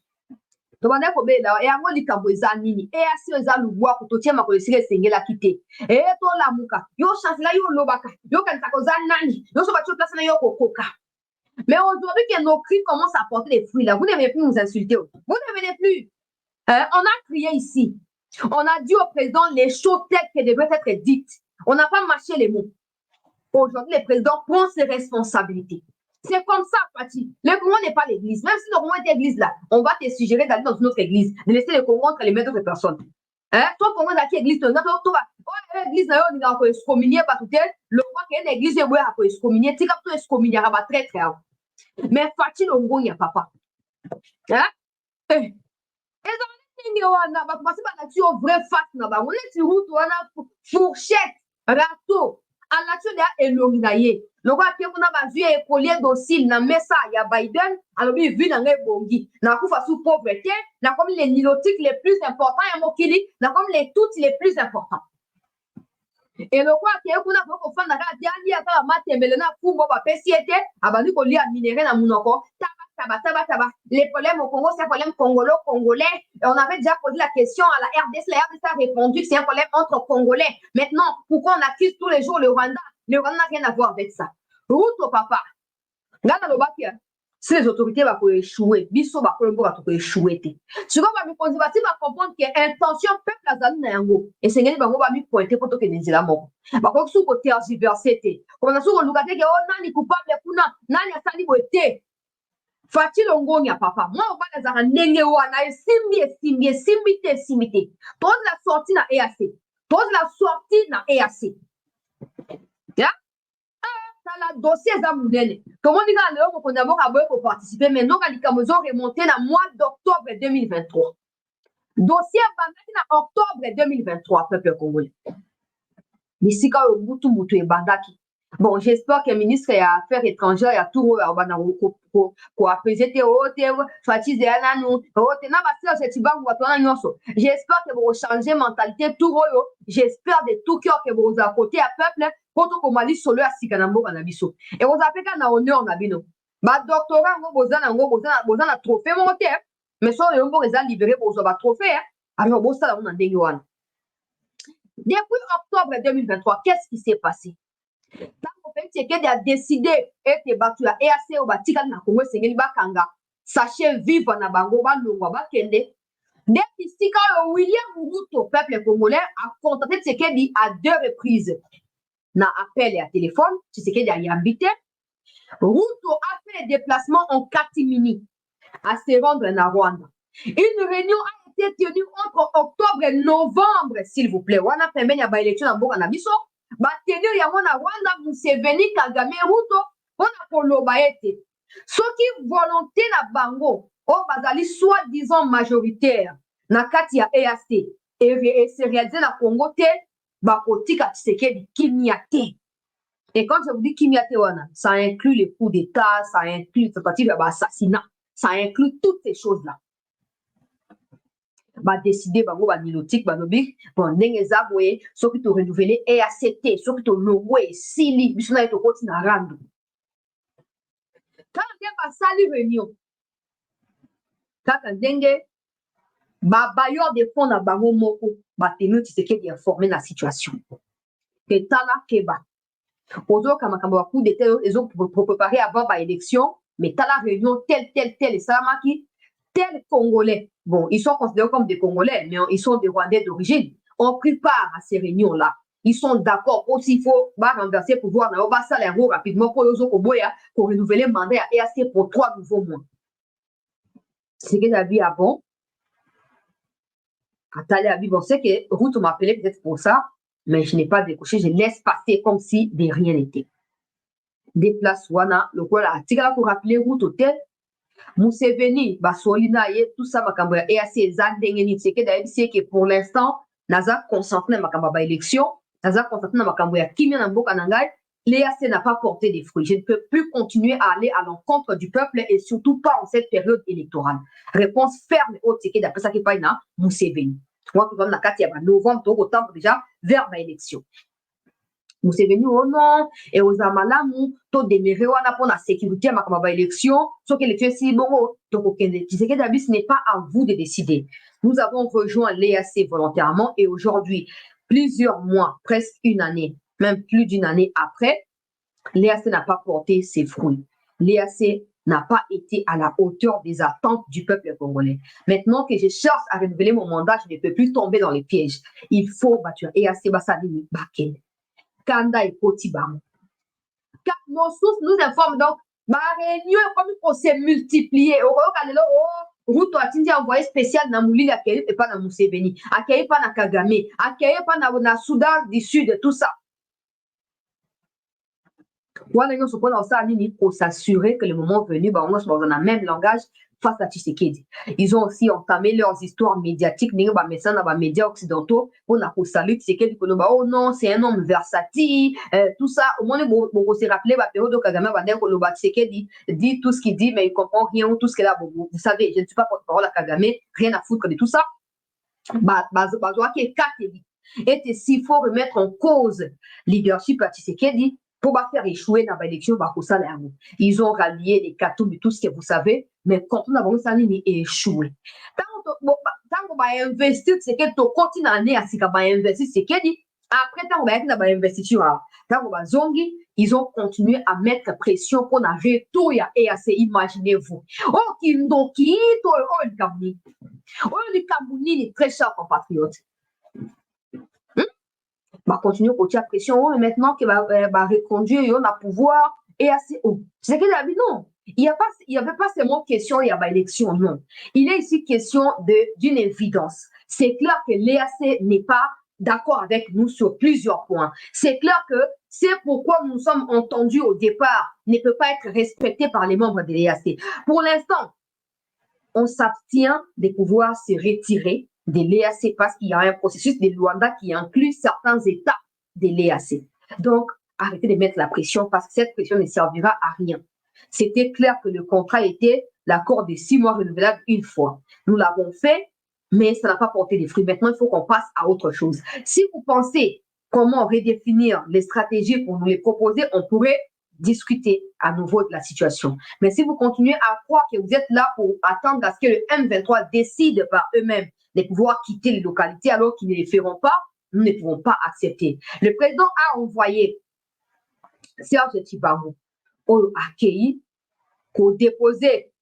Donc on a ko bela et yango likambo eza nini EAC eza lubwa kutotia makolesile sengela kite to la muka yo chancela yo lobaka yo kanisa ko za nani yo so batyo place na yo kokoka. Mais aujourd'hui que nos cris commencent à porter des fruits là, vous n'avez plus nous insulter. Vous ne venez plus. On a crié ici. On a dit au président les choses telles qu'elles devaient être dites. On n'a pas mâché les mots. Aujourd'hui, le président prend ses responsabilités. C'est comme ça, Pati. Le Congo n'est pas l'église. Même si le Congo est l'église là, on va te suggérer d'aller dans une autre église, de laisser le Congo entre les mains d'autres personnes. Toi, Congo, dans quelle église, tu vas l'église, on va excommunier, le roi qui est une église, on va excommunier, tu vas excommunier, on va très très haut. Mais Fati Longo, il n'y a papa. Et dans les lignes, on a commencé par la vraie face. On est sur route, on a fourchette, râteau, à la tue de Elonginaye. Le roi qui a vu un collier docile, na messa, il y a Biden, alors il vit dans les bongi. Na koufa sous pauvreté, na comme les nilotiques les plus importants, et Mokili, na comme les toutes les plus importants. Et le roi qui est pour la fois na diani ata matemele na fumbo ba pesiete abandi ko lia minéré na munoko taba les problèmes au Congo c'est un problème congolais et on avait déjà posé la question à la RDC a répondu que c'est un problème entre Congolais. Maintenant pourquoi on accuse tous les jours le Rwanda n'a rien à voir avec ça. Ruto papa ngana lobakia si les autorités vont échouer, biso va échouer. Ce qu'on va me conserver, va comprendre que l'intention peuple a zali na yango. Et c'est ngeli bango va me pointer pour que les éléments. Ba ko su ko tergiverser. On a su ko lukate ke o nani coupable kuna, nani asali boete. Fati longo nya papa. Moi on va na ndenge wana simbi. Pose la sortie na EAC. Pose la sortie na EAC. Ya? La dossier Zamounene. Comment on dit qu'on a d'abord participer, mais nous, nous avons remonté dans le mois d'octobre 2023. Dossier en octobre 2023, peuple congolais. Ici, quand on a un bandaki. Bon, j'espère que le ministre des Affaires étrangères a tout j'espère que vous changez mentalité tout. J'espère de tout cœur que vous apportez à peuple pour que Mali solo asikanambo kanabiso. Et vous appelez quand on honneur nabino. Ba doctorat bozana trophée monté. Mais so le mbo reza libéré pour so ba trophée. Alors bo ça on a ndenge wana. Depuis octobre 2023, qu'est-ce qui s'est passé? Tant que Tshisekedi a décidé et battu à EAC au batika na Congo sengeli bakanga. Sachez vivre na bango ba longwa ba kende. Depuis sika William Ruto peuple congolais a contacté Tshisekedi à 2 reprises. na appel et à téléphone, Tshisekedi a yambité. Ruto a fait des déplacements en catimini à se rendre en Rwanda. Une réunion a été tenue entre octobre et novembre, s'il vous plaît. Wana pembeni ya ba élection na mboka na biso, ba tenir yango na Rwanda, Museveni, Kagame, Ruto, pona koloba ete soki volonté na bango o bazali soi-disant majoritaire na kati ya EAC et se réaliser na Congo te, bakotika Tshisekedi kimia te. Et quand je vous dis kimia te wana, ça inclut les coups d'État, ça inclut tentative d'assassinat, ça inclut toutes ces choses-là. Ba décider bango ba nilotique ba lobi bon ndenge za boye soki to renouveler EACT soki to lowe sili biso na to koti na rando quand ndenge ba sali réunion kaka ndenge ba bailleur de fonds na bango moko ba tenu Tshisekedi informé na situation que tala keba ozo kama kamba coup d'état ezo pour préparer avant ba élection mais tala réunion tel et salamaki tel Congolais, bon, ils sont considérés comme des Congolais, mais ils sont des Rwandais d'origine, ont pris part à ces réunions-là. Ils sont d'accord aussi, il faut renverser le pouvoir, on va ça rapidement pour renouveler le mandat à EAC pour 3 nouveaux mois. C'est que David a bon. Bon, c'est que Ruto m'appelait peut-être pour ça, mais je n'ai pas décoché, je laisse passer comme si de rien n'était. Déplace Wana, le quoi là, tigala pour rappeler Ruto tel. Museveni, Basolina, tout ça, makambo ya EAC, Zandengeni, c'est que d'ailleurs, c'est que pour l'instant, Naza concentré na makambo ba élection, Naza concentré na makambo ya kimia na mboka nangai, l'EAC n'a pas porté des fruits. Je ne peux plus continuer à aller à l'encontre du peuple et surtout pas en cette période électorale. Réponse ferme au ticket d'après ça qui paye na Museveni. Moi, tout le monde na novembre, autant déjà vers ma élection. Museveni oh non et aux amalamu to demeurer wana pour la sécurité à ma élection sauf que l'élection si bon donc Tshisekedi Dabi ce n'est pas à vous de décider. Nous avons rejoint l'EAC volontairement et aujourd'hui plusieurs mois presque une année même plus d'une année après l'EAC n'a pas porté ses fruits. L'EAC n'a pas été à la hauteur des attentes du peuple congolais. Maintenant que je cherche à renouveler mon mandat, je ne peux plus tomber dans les pièges. Il faut battre EAC Basadini Baken. Kanda et Kotibam. Nos sources nous informent donc, ma réunion comme pour se multiplier. Ruto a envoyé spécial na Moulili accueilli et pas na Museveni, accueilli pas na Kagame, accueilli pas na Soudan du Sud, tout ça. Pour s'assurer que le moment venu, on est dans le même langage face à Tshisekedi. Ils ont aussi entamé leurs histoires médiatiques, dans les médias occidentaux, pour saluer Tshisekedi, oh non, c'est un homme versatile, tout ça. Au moins, on s'est rappelé, Kagame, Tshisekedi dit tout ce qu'il dit, mais il comprend rien, tout ce qu'il a. Vous savez, je ne suis pas porte-parole à Kagame, rien à foutre de tout ça. Et s'il faut remettre en cause leadership à Tshisekedi, pour faire échouer dans l'élection, ils ont rallié les Katoum et tout ce que vous savez, mais quand on a échoué. Tant qu'on va investir, c'est que tu continues à investir, c'est que après, tant qu'on va investir, tant qu'on va zongi, ils ont continué à mettre pression pour un retour à EAC, imaginez-vous. Oh, Kindoki, oh, le Kamouni. Oh, le Kamouni est très cher compatriote. Va continuer à porter la pression, mais maintenant qu'il va reconduire, on a pouvoir et assez haut. C'est que la vie, non. Il n'y avait pas seulement question, il y a élection, non. Il est ici question d'une évidence. C'est clair que l'EAC n'est pas d'accord avec nous sur plusieurs points. C'est clair que c'est pourquoi nous sommes entendus au départ ne peut pas être respecté par les membres de l'EAC. Pour l'instant, on s'abstient de pouvoir se retirer de l'EAC parce qu'il y a un processus de Luanda qui inclut certains États de l'EAC. Donc, arrêtez de mettre la pression parce que cette pression ne servira à rien. C'était clair que le contrat était l'accord de 6 mois renouvelable une fois. Nous l'avons fait, mais ça n'a pas porté des fruits. Maintenant, il faut qu'on passe à autre chose. Si vous pensez comment redéfinir les stratégies pour nous les proposer, on pourrait discuter à nouveau de la situation. Mais si vous continuez à croire que vous êtes là pour attendre à ce que le M23 décide par eux-mêmes de pouvoir quitter les localités alors qu'ils ne les feront pas, nous ne pouvons pas accepter. Le président a envoyé Serge Tshibangu au accueilli pour déposer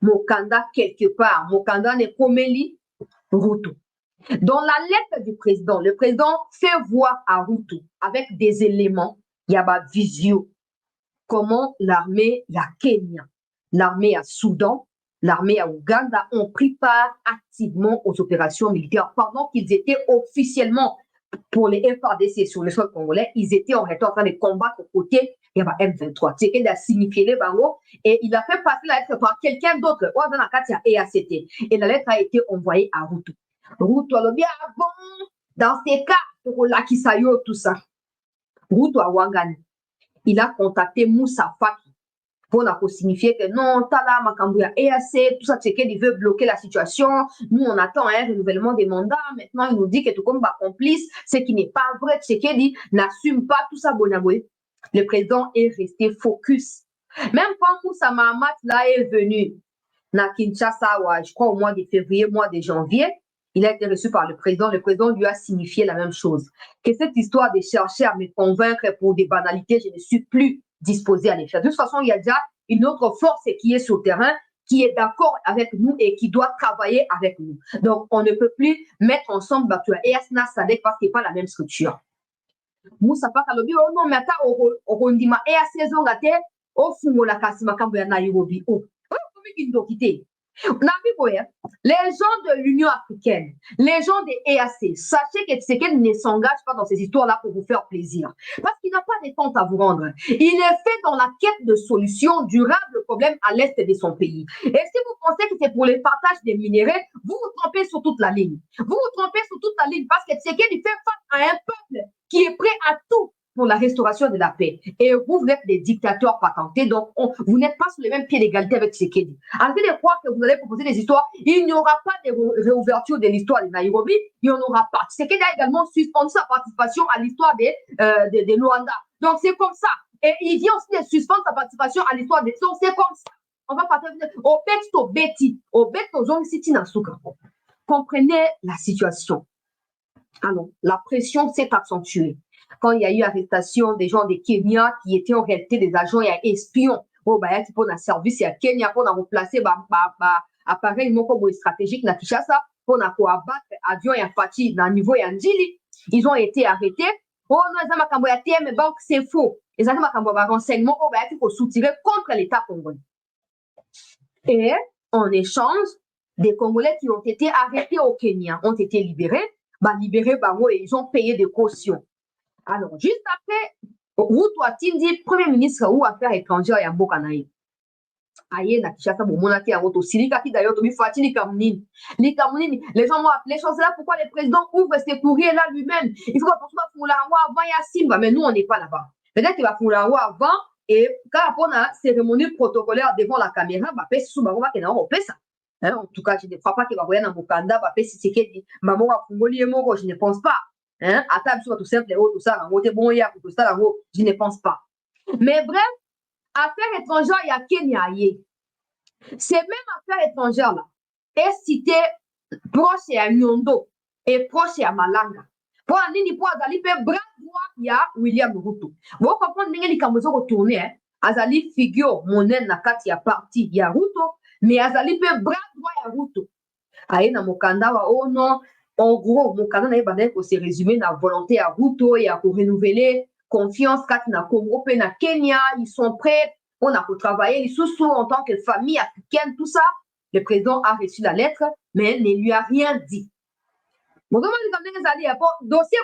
Mokanda quelque part. Mokanda n'est Komeli Ruto. Dans la lettre du président, le président fait voir à Ruto, avec des éléments, il y a ma vision, comment l'armée à Kenya, l'armée à Soudan, l'armée à Ouganda ont pris part activement aux opérations militaires pendant qu'ils étaient officiellement pour les FARDC sur le sol congolais, ils étaient en train de combattre aux côtés il y a M23. C'est qu'il a signifié les bango et il a fait passer la lettre par quelqu'un d'autre. Dans la carte, il y a EACT. Et la lettre a été envoyée à Ruto. Ruto a bien bon, dans ces cas, pour la Kisayo, tout ça. Ruto a Wangani. Il a contacté Moussa Faki pour signifier que non, Tala, Makambouya, EAC, tout ça, c'est qu'il veut bloquer la situation. Nous, on attend un renouvellement des mandats. Maintenant, il nous dit que tout comme complice, ce qui n'est pas vrai, c'est qu'il dit, n'assume pas tout ça, Bonaboué. Le président est resté focus. Même quand Moussa Mahamat là est venu, na Kinshasa, je crois au mois de février, mois de janvier, il a été reçu par le président. Le président lui a signifié la même chose. Que cette histoire de chercher à me convaincre pour des banalités, je ne suis plus disposé à les faire. De toute façon, il y a déjà une autre force qui est sur le terrain, qui est d'accord avec nous et qui doit travailler avec nous. Donc, on ne peut plus mettre ensemble Batua et Asna Sadek parce qu'il n'y a pas la même structure. Moussa Pakalobi, oh non, mais attends, on dit ma et à saison gâté, au fond, la cassima camboya Nairobi. Oh, comment ils doivent quitter? Les gens de l'Union africaine, les gens des EAC, sachez que Tshisekedi ne s'engage pas dans ces histoires-là pour vous faire plaisir. Parce qu'il n'a pas de comptes à vous rendre. Il est fait dans la quête de solutions durables aux problèmes à l'est de son pays. Et si vous pensez que c'est pour le partage des minéraux, vous vous trompez sur toute la ligne. Vous vous trompez sur toute la ligne parce que Tshisekedi fait face à un peuple qui est prêt à tout pour la restauration de la paix. Et vous êtes des dictateurs patentés, donc vous n'êtes pas sur le même pied d'égalité avec Tshisekedi. Arrêtez de croire que vous allez proposer des histoires. Il n'y aura pas de réouverture de l'histoire de Nairobi, il n'y en aura pas. Tshisekedi a également suspendu sa participation à l'histoire de Luanda. Donc c'est comme ça. Et il vient aussi de suspendre sa participation à l'histoire des... Donc c'est comme ça. On va partir au Beto Betty, au Beto Zong City Nasuka. Comprenez la situation. Alors, la pression s'est accentuée. Quand il y a eu arrestation des gens de Kenya qui étaient en réalité des agents et espions, oh, bah, il y a un service à Kenya pour remplacer appareil stratégique na Kinshasa pour abattre avion et parti dans le niveau et Njili. Ils ont été arrêtés. Oh non, ils ont été mais donc c'est faux. Ils ont été renseignement, oh, bah, il faut soutirer contre l'État congolais. Et en échange, des Congolais qui ont été arrêtés au Kenya ont été libérés. Et ils ont payé des cautions. Alors, juste après, Ruto Atindi, Premier ministre ou Affaires étrangères et Mbokanaï. Aïe, na Kinshasa, Monaki, à Roto, Silika, qui d'ailleurs, Tobi Fati, les Kamounine. Les Kamounine, les gens m'ont appelé, chose là, pourquoi le président ouvre ses courriers là lui-même? Il faut qu'on soit pour la roi avant, il y a Simba, mais nous, on n'est pas là-bas. Peut-être qu'il va pour la roi avant, et quand on a la cérémonie protocolaire devant la caméra, bah, pèse sous ma roi qui est en ça. Hein, en tout cas, je ne crois pas qu'il va voyer dans Bokanda, bah, pèse si c'est qu'il dit, maman, je ne pense pas. Hein, à table, tout simple, tout ça, tout ça, je ne pense pas. Mais bref, affaires étrangères, il y a Kenya. Ces mêmes affaires étrangères-là est cité proche à Nyondo et proche à Malanga. Pour un nini pour Azali, bras droit, il y a William Ruto. Vous comprenez que les Camerounais retournent, hein? Azali figure, mon nakati ya parti, il y a Ruto, mais Azali bras droit, il y a Ruto. Aïe, na Mokanda, oh non. En gros, mon canal c'est résumé dans la volonté à Ruto et à renouveler confiance quand na Congo et na Kenya, ils sont prêts, on a pour travailler, ils sont en tant que famille africaine, tout ça. Le président a reçu la lettre, mais ne lui a rien dit. Mon dossier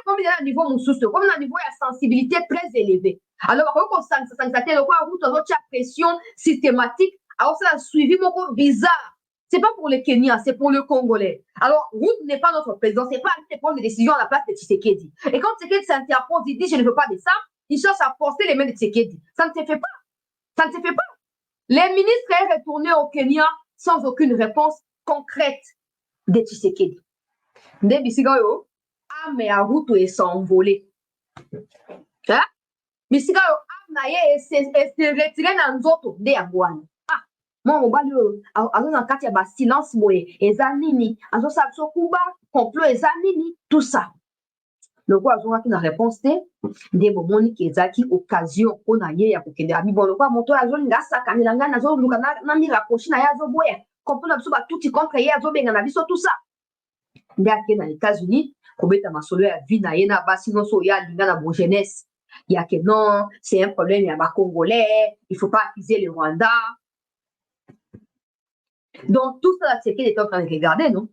comme il est à niveau moussousse, comme à niveau de sensibilité très élevée. Alors, quand on s'enquête, Ruto a pression systématique, alors ça a suivi mon bizarre. C'est pas pour les Kenyans, c'est pour le Congolais. Alors, Ruto n'est pas notre président, c'est pas lui qui prend des décisions à la place de Tshisekedi. Et quand Tshisekedi s'interpose, il dit je ne veux pas de ça, il cherche à forcer les mains de Tshisekedi. Ça ne se fait pas. Ça ne se fait pas. Les ministres sont retournés au Kenya sans aucune réponse concrète de Tshisekedi. Ndebisigayo, mais à Ruto et s'envoler. Hein? Bisigayo, naye et se retirer dans Nzoto de Yangouane. Moi, on va le silence, ezanini, kuba, complot, ezanini, tout ça. Le roi a une réponse des moments qui est occasion qu'on a eu à Kokende. Bon, le roi monto a zone gasa, kamilanga, na zone lukana, na mi rapproché, na ya zo boye. Complot, na tout y contre, ya zo benga, na biso tout ça. ndake na États-Unis kobeta masolo ya vie na yena basi noso ya linga na bon jeunesse. Il y a que non, c'est un problème, il y a pas Congolais, il faut pas accuser le Rwanda. Donc tout ça, c'est qu'il était en train de regarder, non?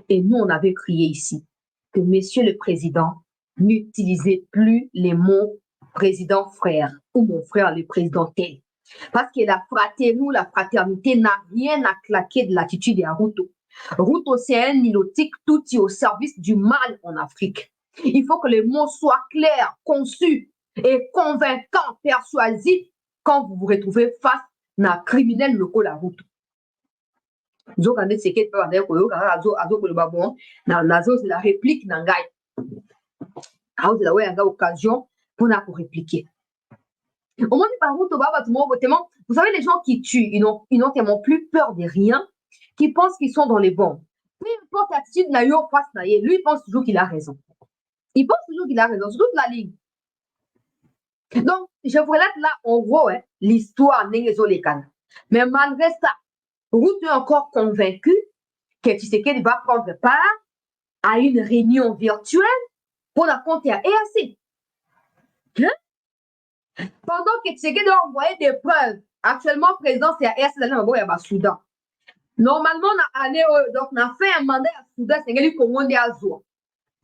Et nous, on avait crié ici que Monsieur le Président n'utilisait plus les mots président frère ou mon frère le président tel. Parce que la fraternité n'a rien à claquer de l'attitude de Ruto. Ruto, c'est un nilotique tout au service du mal en Afrique. Il faut que les mots soient clairs, conçus et convaincants, persuasifs quand vous vous retrouvez face à un criminel local à Ruto. C'est la réplique n'angai. C'est la occasion pour nous répliquer. Au moins, vous savez, les gens qui tuent, ils n'ont tellement plus peur de rien, qui pensent qu'ils sont dans les bons. Peu importe l'attitude face lui, il pense toujours qu'il a raison. Il pense toujours qu'il a raison, sur toute la ligne. Donc, je vous relate là, en gros, l'histoire Nengezolekan. Mais malgré ça, Ruto est encore convaincu que Tshisekedi va prendre part à une réunion virtuelle pour la compter à EAC. Pendant que Tshisekedi a envoyé des preuves, actuellement, président, c'est à EAC dans Soudan. Normalement, on a fait un mandat à Soudan, c'est le Congo de Azur.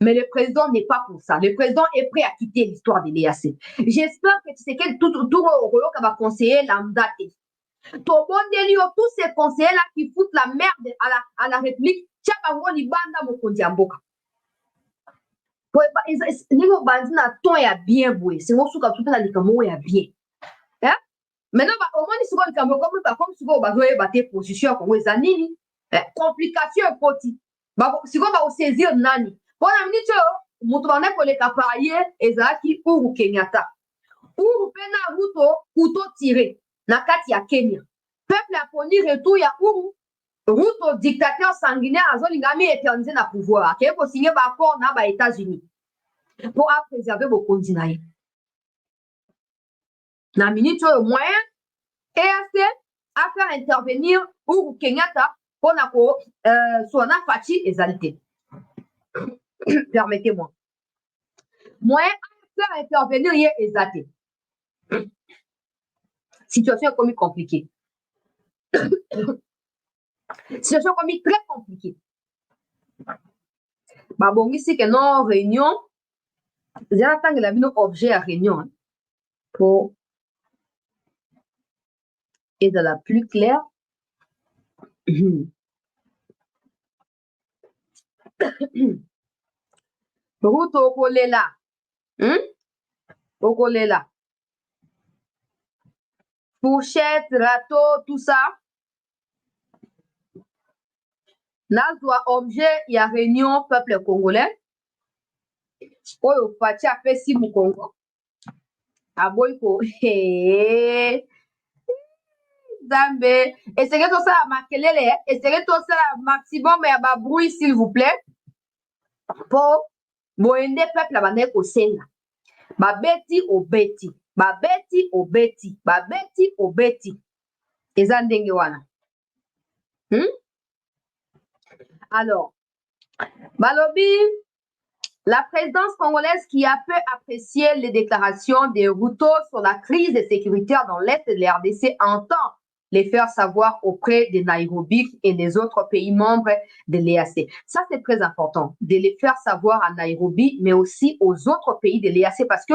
Mais le président n'est pas pour ça. Le président est prêt à quitter l'histoire de l'EAC. J'espère que Tshisekedi tout au Rolo va conseiller lambda. Tous ces conseillers-là qui foutent la merde à la République, les banda mokonzi amboka. Niveau bandi na ton ya bien boué, c'est moi souka tout na likamo ya bien. Hein? Maintenant au moins ils sont likamo comme si vous bazoye battre position comme les anini. Complication poti. Ba si vous ba saisir nani. Bona minute mutu bana ko le kapaye ezaki Uhuru Kenyatta. Uhuru pena Ruto couteau tiré na kati ya Kenya. Peuple a poni retour ya Uhuru. Ruto dictateur sanguinaire azolingami éternisé na pouvoir. Qui est signé ba accord na ba États-Unis pour préserver vos continents. Na minute au moins EAC a fait intervenir Uhuru Kenyatta pour na ko sona fachi exalité. Permettez-moi. Moi faire intervenir hier exalité. Situation comme compliquée. Situation comme très compliquée. Bah bon, ici que non réunion, j'attends que la vie objet à réunion pour être la plus claire. Route au Kolela. Au Kolela. Fourchette, râteau, tout ça. Nazwa objet, il y a réunion peuple congolais. Oyo Fachi a fait si mu Congo. Aboyko. Zambe. Essayez tout ça à makelele. Essayez tout ça à maximum mais à bruit s'il vous plaît. Pour moende peuple la bande ko senga. Babeti obeti. Babeti obeti. Babeti obeti. Eza ndenge wana. Alors, Balobi, la présidence congolaise qui a peu apprécié les déclarations de Ruto sur la crise sécuritaire dans l'Est de la RDC entend les faire savoir auprès de Nairobi et des autres pays membres de l'EAC. Ça, c'est très important, de les faire savoir à Nairobi, mais aussi aux autres pays de l'EAC, parce que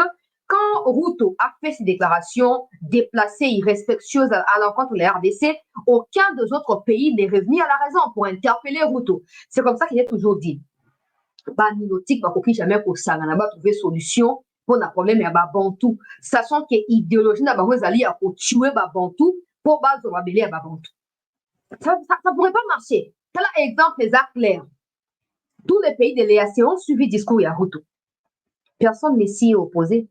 quand Ruto a fait ses déclarations déplacées, irrespectueuses à l'encontre de la RDC, aucun des autres pays n'est revenu à la raison pour interpeller Ruto. C'est comme ça qu'il est toujours dit. Banilotique, bah, qu'il jamais pour ça, on a trouvé solution pour le problème et bah Bantou. Sachant que l'idéologie n'a pas allé à tuer bah Bantou pour base de rebelle à Bantou. Ça pourrait pas marcher. C'est l'exemple des actes clairs. Tous les pays de l'EAC ont suivi le discours à Ruto. Personne n'est s'y opposé.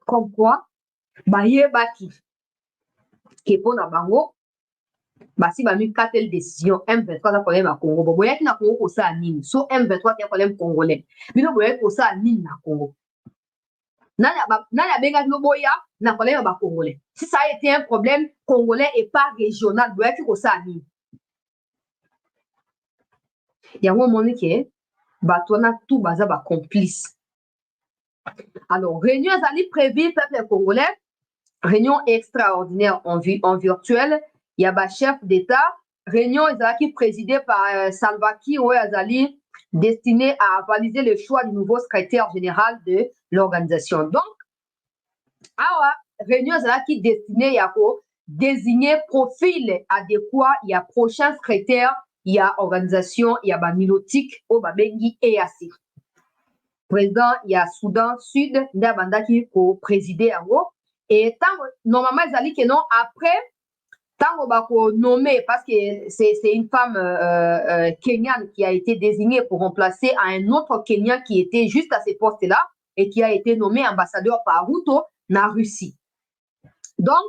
Comme quoi, bah yé baki qui est pour na bango. Bah si bah mi quelle décision M23 a problème à Congo. Bon boya qui na Congo pour ça nini. So M23 qui a problème congolais. Bino boya pour ça nini na Congo. Nana benga no boya na problème à congolais. Si ça a été un problème congolais et pas régional, boya qui pour ça nini. Il y a un moment que batona tout baza ba complice. Alors réunion azali prévue peuple congolais, réunion extraordinaire en virtuel. Il y a ba chef d'État, réunion ezalaki présidée par Salva Kiir oyo azali destiné à valider le choix du nouveau secrétaire général de l'organisation. Donc awa réunion ezalaki destinée à désigner profil adéquat, il y a prochain secrétaire, il y a organisation, il y a bamilotique au babengi EAC. Président, il y a Soudan Sud, ndabandaki ko présider yango. Et normalement, ils allaient que non, après, tant on va nommer, parce que c'est une femme kenyane qui a été désignée pour remplacer un autre Kenyan qui était juste à ces postes-là et qui a été nommé ambassadeur par Ruto na Russie. Donc,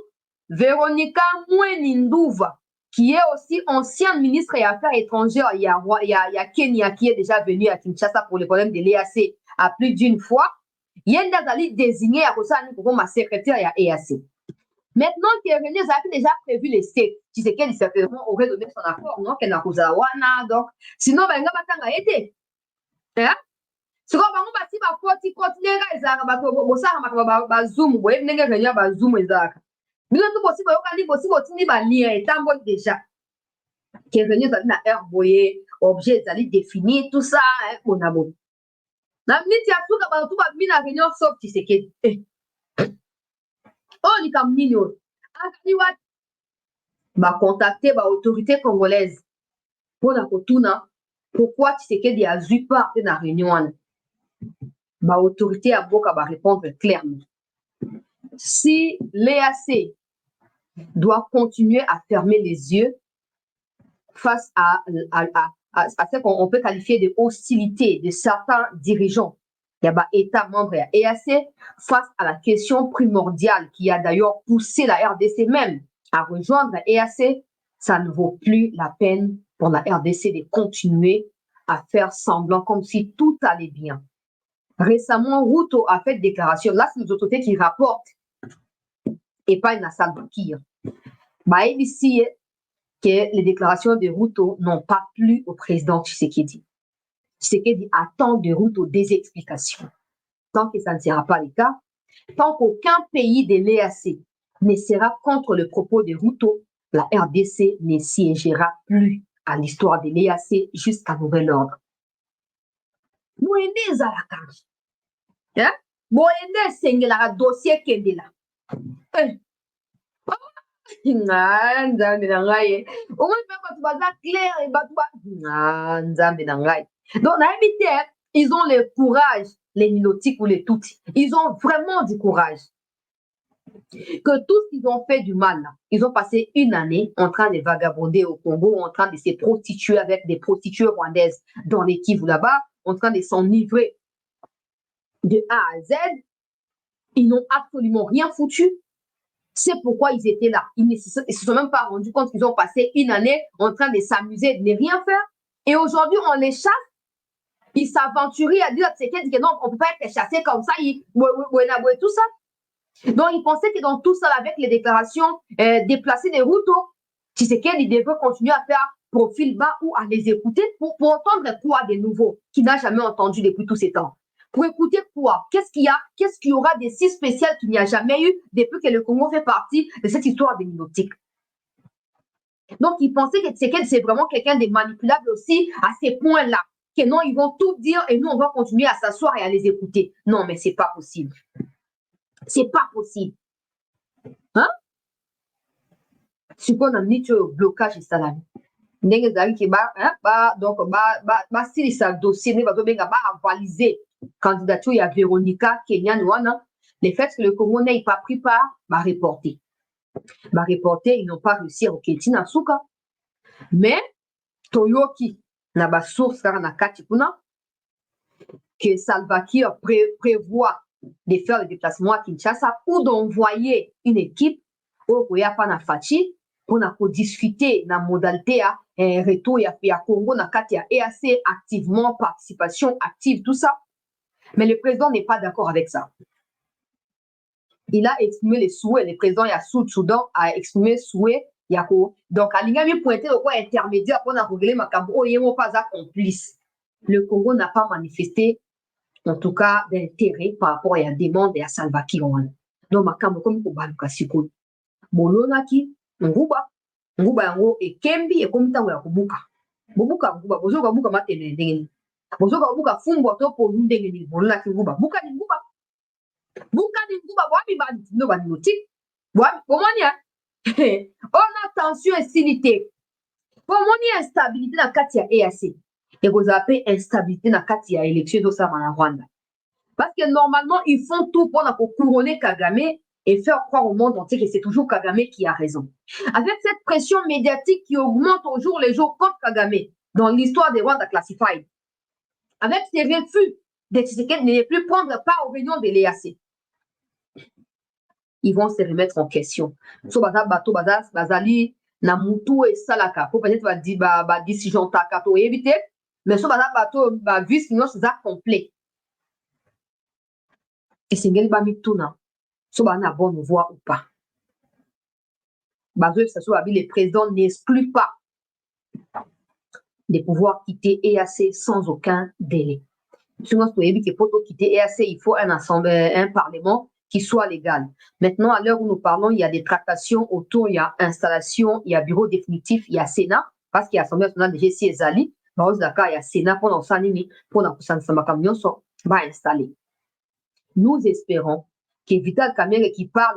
Véronica Mweninduva, qui est aussi ancienne ministre des Affaires étrangères, il y a Kenya qui est déjà venu à Kinshasa pour le problème de l'EAC à plus d'une fois. Yenda Dali désigné à Kosani pour ma secrétaire à EAC. Maintenant que René a déjà prévu les steaks, tu sais qu'elle certainement aurait donné son accord, non? Qu'elle n'a pas donc, sinon, ben, n'a été. Hein? Si on va si va faut continuer à Zara, ba zoom, ouais, n'est-ce pas ba zoom Zara. Mais là, tout possible, on dit possible, on dit ba lien est en bon déjà. Que René a na air voyer, objet d'aller définir tout ça, hein, on a bon. Na minute ya tout ka tout ba mina réunion sauf tu sais que oh ni kam nino. Akani wat ba contacter ba autorité congolaise. Pour la kotuna, pourquoi tu sais que dia zui pas na réunion. Ma autorité à Boka va répondre clairement. Si l'EAC doit continuer à fermer les yeux face à ce qu'on peut qualifier de hostilité de certains dirigeants, il y a État membre et EAC, face à la question primordiale qui a d'ailleurs poussé la RDC même à rejoindre la EAC, ça ne vaut plus la peine pour la RDC de continuer à faire semblant comme si tout allait bien. Récemment, Ruto a fait une déclaration. Là, c'est les autorités qui rapportent et pas une Salva Kiir. Bah, ici, que les déclarations de Ruto n'ont pas plu au président Tshisekedi. Tshisekedi attend de Ruto des explications. Tant que ça ne sera pas le cas, tant qu'aucun pays de l'EAC ne sera contre le propos de Ruto, la RDC ne siégera plus à l'histoire de l'EAC jusqu'à nouvel ordre. Moende zalaka. Hein? Moende sengela dossier kendela. Nzambe na ngai. Au moins même quand tu vas clair et batwa. Nzambe na ngai. Donc na habité, ils ont le courage, les nilotiques ou les toutis. Ils ont vraiment du courage. Que tout ce qu'ils ont fait du mal, là, ils ont passé une année en train de vagabonder au Congo, en train de se prostituer avec des prostituées rwandaises dans les Kivu là-bas, en train de s'enivrer de A à Z. Ils n'ont absolument rien foutu. C'est pourquoi ils étaient là. Ils ne se sont même pas rendus compte qu'ils ont passé une année en train de s'amuser, de ne rien faire. Et aujourd'hui, on les chasse. Ils s'aventurent à dire que non, on ne peut pas être chassé comme ça. Tout ça. Donc, ils pensaient que dans tout ça, avec les déclarations déplacées des Ruto, Tshisekedi devait continuer à faire profil bas ou à les écouter pour entendre quoi de nouveau qu'il n'a jamais entendu depuis tous ces temps. Pour écouter quoi? Qu'est-ce qu'il y a? Qu'est-ce qu'il y aura de si spécial qu'il n'y a jamais eu depuis que le Congo fait partie de cette histoire des nilotiques? Donc, ils pensaient que Tshisekedi, c'est vraiment quelqu'un de manipulable aussi à ces points-là. Que non, ils vont tout dire et nous, on va continuer à s'asseoir et à les écouter. Non, mais c'est pas possible. C'est pas possible. Hein? Ce qu'on a mis au blocage, c'est ça. Donc, si ça dossier, ne va pas avaliser candidature, il y a Véronica, Kenyan, le fait que le Congo n'ait pas pris part, va reporter. Ils n'ont pas réussi à requêter Nasuka. Mais, Toyoki, n'a pas source, que Salva Kiir prévoit de faire le déplacement à Kinshasa ou d'envoyer une équipe au Fachi pour discuter de la modalité à retour à Congo, na EAC activement, participation active, tout ça. Mais le président n'est pas d'accord avec ça. Il a exprimé les souhaits, le président Soudan a exprimé le souhait Yako. Donc, alinga mi pointé le quoi intermédiaire pour régler ma cambo, oh, yémo pas complice. Le Congo n'a pas manifesté, en tout cas, d'intérêt par rapport à la demande et à Salva Kiir. Donc, ma cambo, comme pour baluka siko. Bolonaki, nguba yango, et kembi, et comme tango ya kubuka. Bubuka nguba, bozo kabuka matene ndengeni. Bozo kabuka fumbo to po ndengeni, bolonaki nguba. Buka ni nguba. Buka ni nguba, wabi ba no ba noti. Wabi, comment ya? On a tension instabilité. Pour mon instabilité dans Katia EAC. Et vous appelez instabilité dans Katia élection de Samana Rwanda. Parce que normalement, ils font tout pour couronner Kagame et faire croire au monde entier que c'est toujours Kagame qui a raison. Avec cette pression médiatique qui augmente au jour le jour contre Kagame dans l'histoire des Rwanda Classified, avec ces refus de Tshisekedi de ne plus prendre part aux réunions de l'EAC, ils vont se remettre en question. So baza bato bazali na mutu et salaka. Faut peut-être va dire ba décision taka to éviter, mais so baza bato ba vis non c'est ça complet. Et c'est ngeli ba mituna. So ba na bonne voix ou pas. Bazo ça soit le président n'exclut pas de pouvoir quitter EAC sans aucun délai. Si on peut éviter pour quitter EAC, il faut un parlement qui soit légal. Maintenant, à l'heure où nous parlons, il y a des tractations autour, il y a installation, il y a bureau définitif, il y a Sénat, parce qu'il y a l'Assemblée nationale de GC Ezali, il y a Sénat pour l'enseignement, pour va installer. Nous espérons que Vital Kamerhe qui parle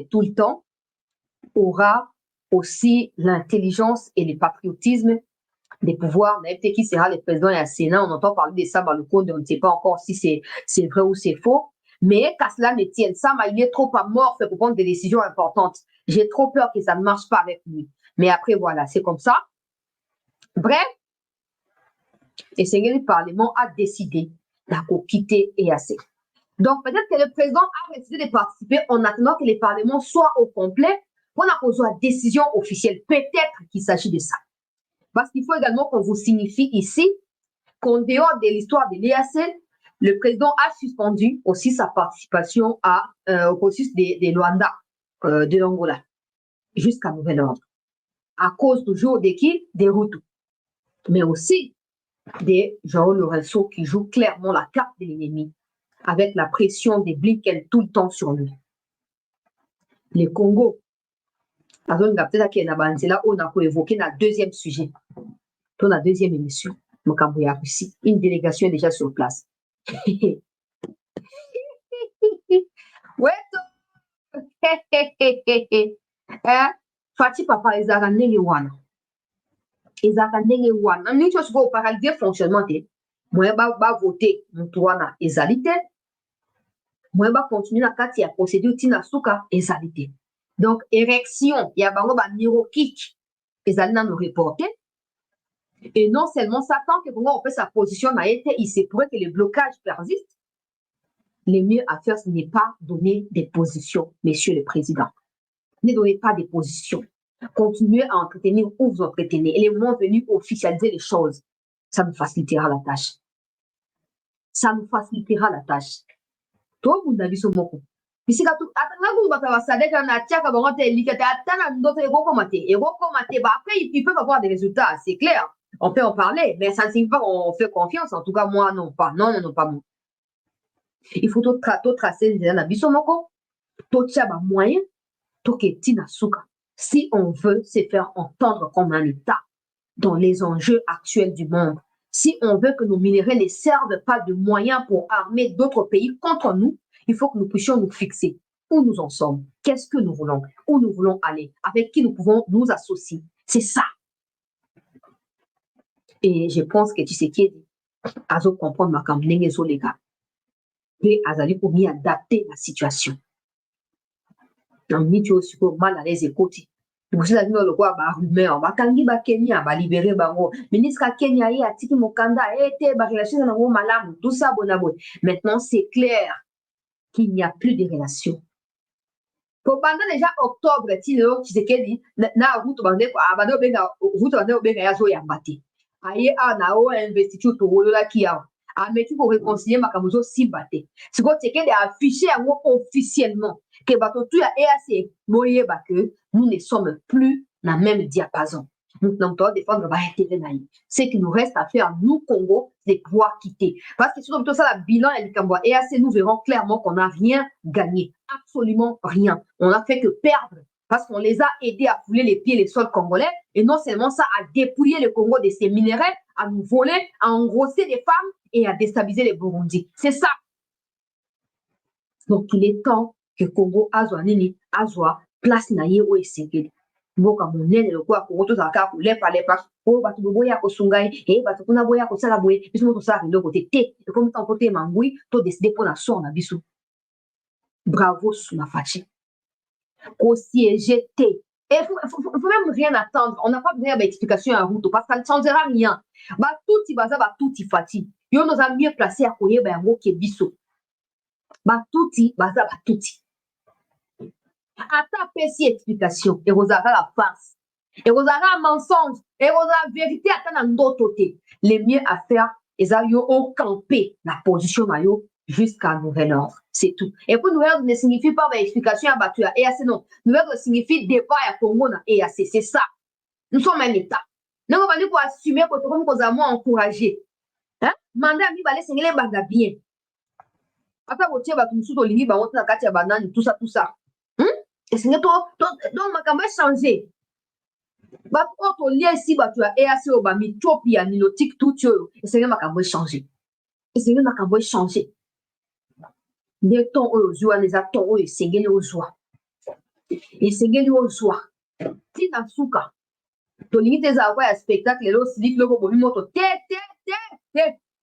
tout le temps aura aussi l'intelligence et le patriotisme de pouvoir, peut-être qui sera le président et le Sénat, on entend parler de ça dans le compte, on ne sait pas encore si c'est vrai ou c'est faux. Mais qu'à cela ne tienne, Sama, il est trop amorphe pour prendre des décisions importantes. J'ai trop peur que ça ne marche pas avec lui. Mais après, voilà, c'est comme ça. Bref, et c'est que le Parlement a décidé de quitter EAC. Donc, peut-être que le président a décidé de participer en attendant que le Parlement soit au complet pour avoir une décision officielle. Peut-être qu'il s'agit de ça. Parce qu'il faut également qu'on vous signifie ici qu'en dehors de l'histoire de l'EAC, le président a suspendu aussi sa participation au processus de Luanda, de l'Angola, jusqu'à nouvel ordre. À cause toujours de qui? Des Hutus. Mais aussi de João Lourenço qui joue clairement la carte de l'ennemi avec la pression des Blinken tout le temps sur lui. Le Congo, on a évoqué le deuxième sujet, dans la deuxième émission, une délégation est déjà sur place. Ouais, Fati papa ezaka ndenge wana. Ezaka ndenge wana. Nini chose ko paraliser fonctionnement te. Moyen ba voter mutu wana ezali te. Moyen ba continuer na kati ya procédure tina suka ezali te. Donc érection ya bango ba mirokik ezali na nous reporter. Et non seulement ça, tant que Congo fait sa position, il se pourrait que le blocage persiste. Le mieux à faire, ce n'est pas donner des positions, Monsieur le Président. Ne donnez pas des positions. Continuez à entretenir où vous entretenez. Et le moment venu, officialiser les choses. Ça nous facilitera la tâche. Ça nous facilitera la tâche. Toi, vous n'avez pas beaucoup. Ici, après, ils peuvent avoir des résultats, c'est clair. On peut en parler, mais ça ne signifie pas qu'on fait confiance. En tout cas, moi, non, pas. Non, pas moi. Il faut tout tracer les abysomoko, tout tchaba moyen, tout ketina souka. Si on veut se faire entendre comme un État dans les enjeux actuels du monde, si on veut que nos minéraux ne servent pas de moyens pour armer d'autres pays contre nous, il faut que nous puissions nous fixer où nous en sommes, qu'est-ce que nous voulons, où nous voulons aller, avec qui nous pouvons nous associer. C'est ça. Et je pense que tu sais qui est à comprendre ma campagne les gars. Et azali pour m'y adapter la situation. On dit tu aussi mal à les écouter. Vous savez le quoi ba rumeur ba kangi ba Kenya ba libérer bango. Ministre Kenya yi atiki mokanda été ba relation na ngo malamu tout ça bonabo. Maintenant c'est clair qu'il n'y a plus de relation. Pendant déjà octobre tilo tu sais qu'elle na route bande ko abado benga route bande benga ya zo ya mbate. Aye na o investiture to wolola ki ya. Mais tu peux réconcilier ma camozo si batté. C'est quoi c'est qu'elle est affiché officiellement que bato tu ya EAC boye ba que nous ne sommes plus dans le même diapason. Nous devons défendre l'intérêt naïf. Ce qui nous reste à faire, nous, Congo, c'est pouvoir quitter. Parce que sur tout ça, le bilan et le Cambois EAC, nous verrons clairement qu'on n'a rien gagné. Absolument rien. On n'a fait que perdre. Parce qu'on les a aidés à fouler les pieds les sols congolais. Et non seulement ça, à dépouiller le Congo de ses minéraux, à nous voler, à engrosser les femmes et à déstabiliser les Burundis. C'est ça. Donc, il est temps que Congo azwa nini, azwa place na ye o esekeli. Mboka monene lokola Congo tozalaka kolepa oyo bato boboya kosunga ye bato kuna boya kosala boye biso mo tosala biloko te te ekomi ntango totema ngwi todeside mpo na sor na biso. Bravo Sunafachi. Kosiege te. Et il faut même rien attendre. On n'a pas besoin d'explication à route parce que ça ne changera rien. Bah tout baza ba tout fati. Yo nous a mieux placé à koyeba yango ke biso. Ba tout baza ba tout. Ata pesi explication et rozaka la farce. Et rozaka mensonge et rozaka vérité ata na ndoto te. Le mieux à faire eza yo on camper la position na yo jusqu'à nouvel ordre. C'est tout. Et pour nouvel ordre ne signifie pas explication à battu à EAC, non. Nouvel ordre signifie départ à Congo na EAC. C'est ça. Nous sommes un État. Nous avons dit pour assumer que nous avons encouragé. Hein? Mandat mi balé singele banga bien. Ata botie batu musuto lingi ba wona kati ya banani tout ça. Et c'est donc makambo changer. Ba auto lien ici batu ya EAC o ba mi topia ni lo TikTok yo. Et c'est makambo changer. Et c'est makambo changer. Des temps aux joies, les attends aux sengeli aux joies. Et sengeli aux joies. Tina suka. To limite za kwa spectacle lo silik lo ko moto te.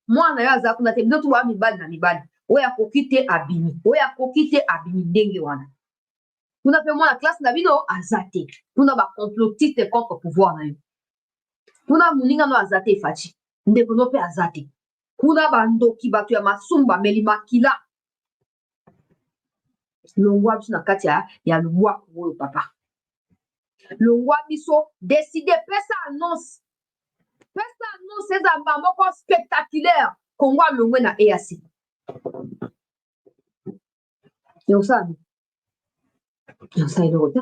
Moi na ya za kuna te ndoto wa mibali na mibali. Oya kokite abimi. Oya kokite abimi ndenge wana. Kuna pe moi la classe na bino azate. Kuna ba complotiste contre pouvoir na yo. Kuna muninga no azate fachi. Ndeko no pe azate. Kuna ba ndoki batu ya masumba melima kila. Longwa biso na kati ya loi oyo papa. Longwa biso décider pesa annonce. Pesa annonce eza moko spectaculaire. Kongwa longwe na EAC. Yo ça. Yo ça ile rota.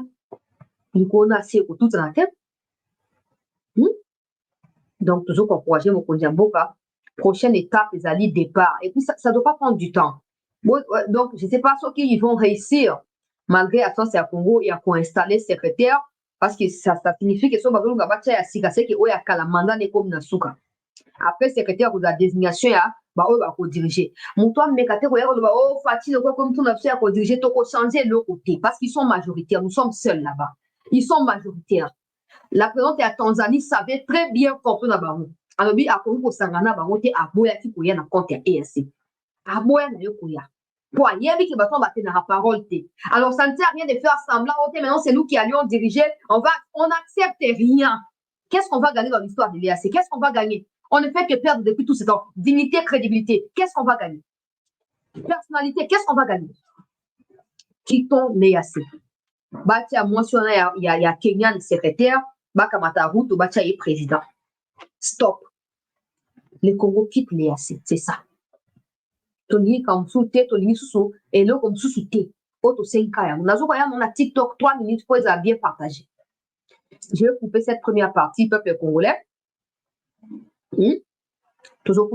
Liko na si ko tout na tête. Donc toujours encourager mon konja mboka. Prochaine étape ezali départ et puis ça doit pas prendre du temps. Donc, je ne sais pas ceux qui vont réussir, malgré l'absence à Congo, il y a qu'on installer secrétaire, parce que ça signifie que ce que vous avez dit, que mandat n'est comme Nasuka. Après, secrétaire, vous avez désignation, bah, on va diriger. Mon toi, mes catégories, oh, Fatih, comme tout n'a fait à diriger, tu peux changer le côté, parce qu'ils sont majoritaires, nous sommes seuls là-bas. Ils sont majoritaires. La présidente de la Tanzanie savait très bien comprendre là-bas. Alors, à Congo, Sangana, bah, on était à Boya qui pouvait na compte EAC. À Boya, na yokoya. Pour y aller, qui va tomber dans la parole. Alors, ça ne sert à rien de faire semblant. Maintenant, c'est nous qui allions diriger. On n'accepte rien. Qu'est-ce qu'on va gagner dans l'histoire de l'EAC? Qu'est-ce qu'on va gagner? On ne fait que perdre depuis tout ce temps. Dignité, crédibilité. Qu'est-ce qu'on va gagner? Personnalité, qu'est-ce qu'on va gagner? Quittons l'EAC. Batia, moi, si on a, il y a Kenyan secrétaire, Bakamata Route, Batia est président. Stop. Le Congo quitte l'EAC. C'est ça. Tony comme sous-té, Tony sous et là comme sous-té. Auto 5 ans. On a joué on a TikTok 3 minutes pour les bien partager. Je vais couper cette première partie, peuple congolais. Toujours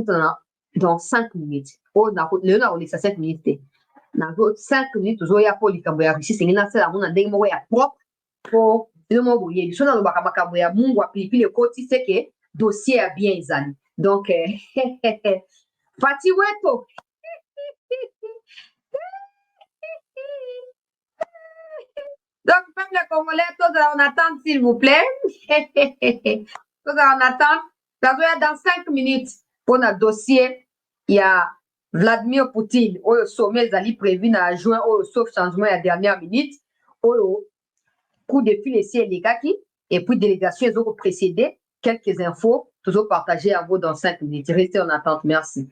dans 5 minutes. Oh, on est à 7 minutes. Dans 5 minutes, toujours, il y a pour les Cambouya. Si c'est une affaire, on a des mots propres pour le mot bouillé. Je suis dans le Bakamakaboya, mon puis le côté, c'est que dossier a bien examiné. Donc, Fatih Weto. Donc, peuple congolais, tous en attente, s'il vous plaît. Tous en attente. Ça doit être dans 5 minutes. Pour notre dossier, il y a Vladimir Poutine, au sommet, Zali prévu dans juin, au sauf changement à la dernière minute, au coup de fil ici, les gars qui, et puis délégation, ils ont précédé quelques infos, toujours partagées à vous dans 5 minutes. Restez en attente. Merci.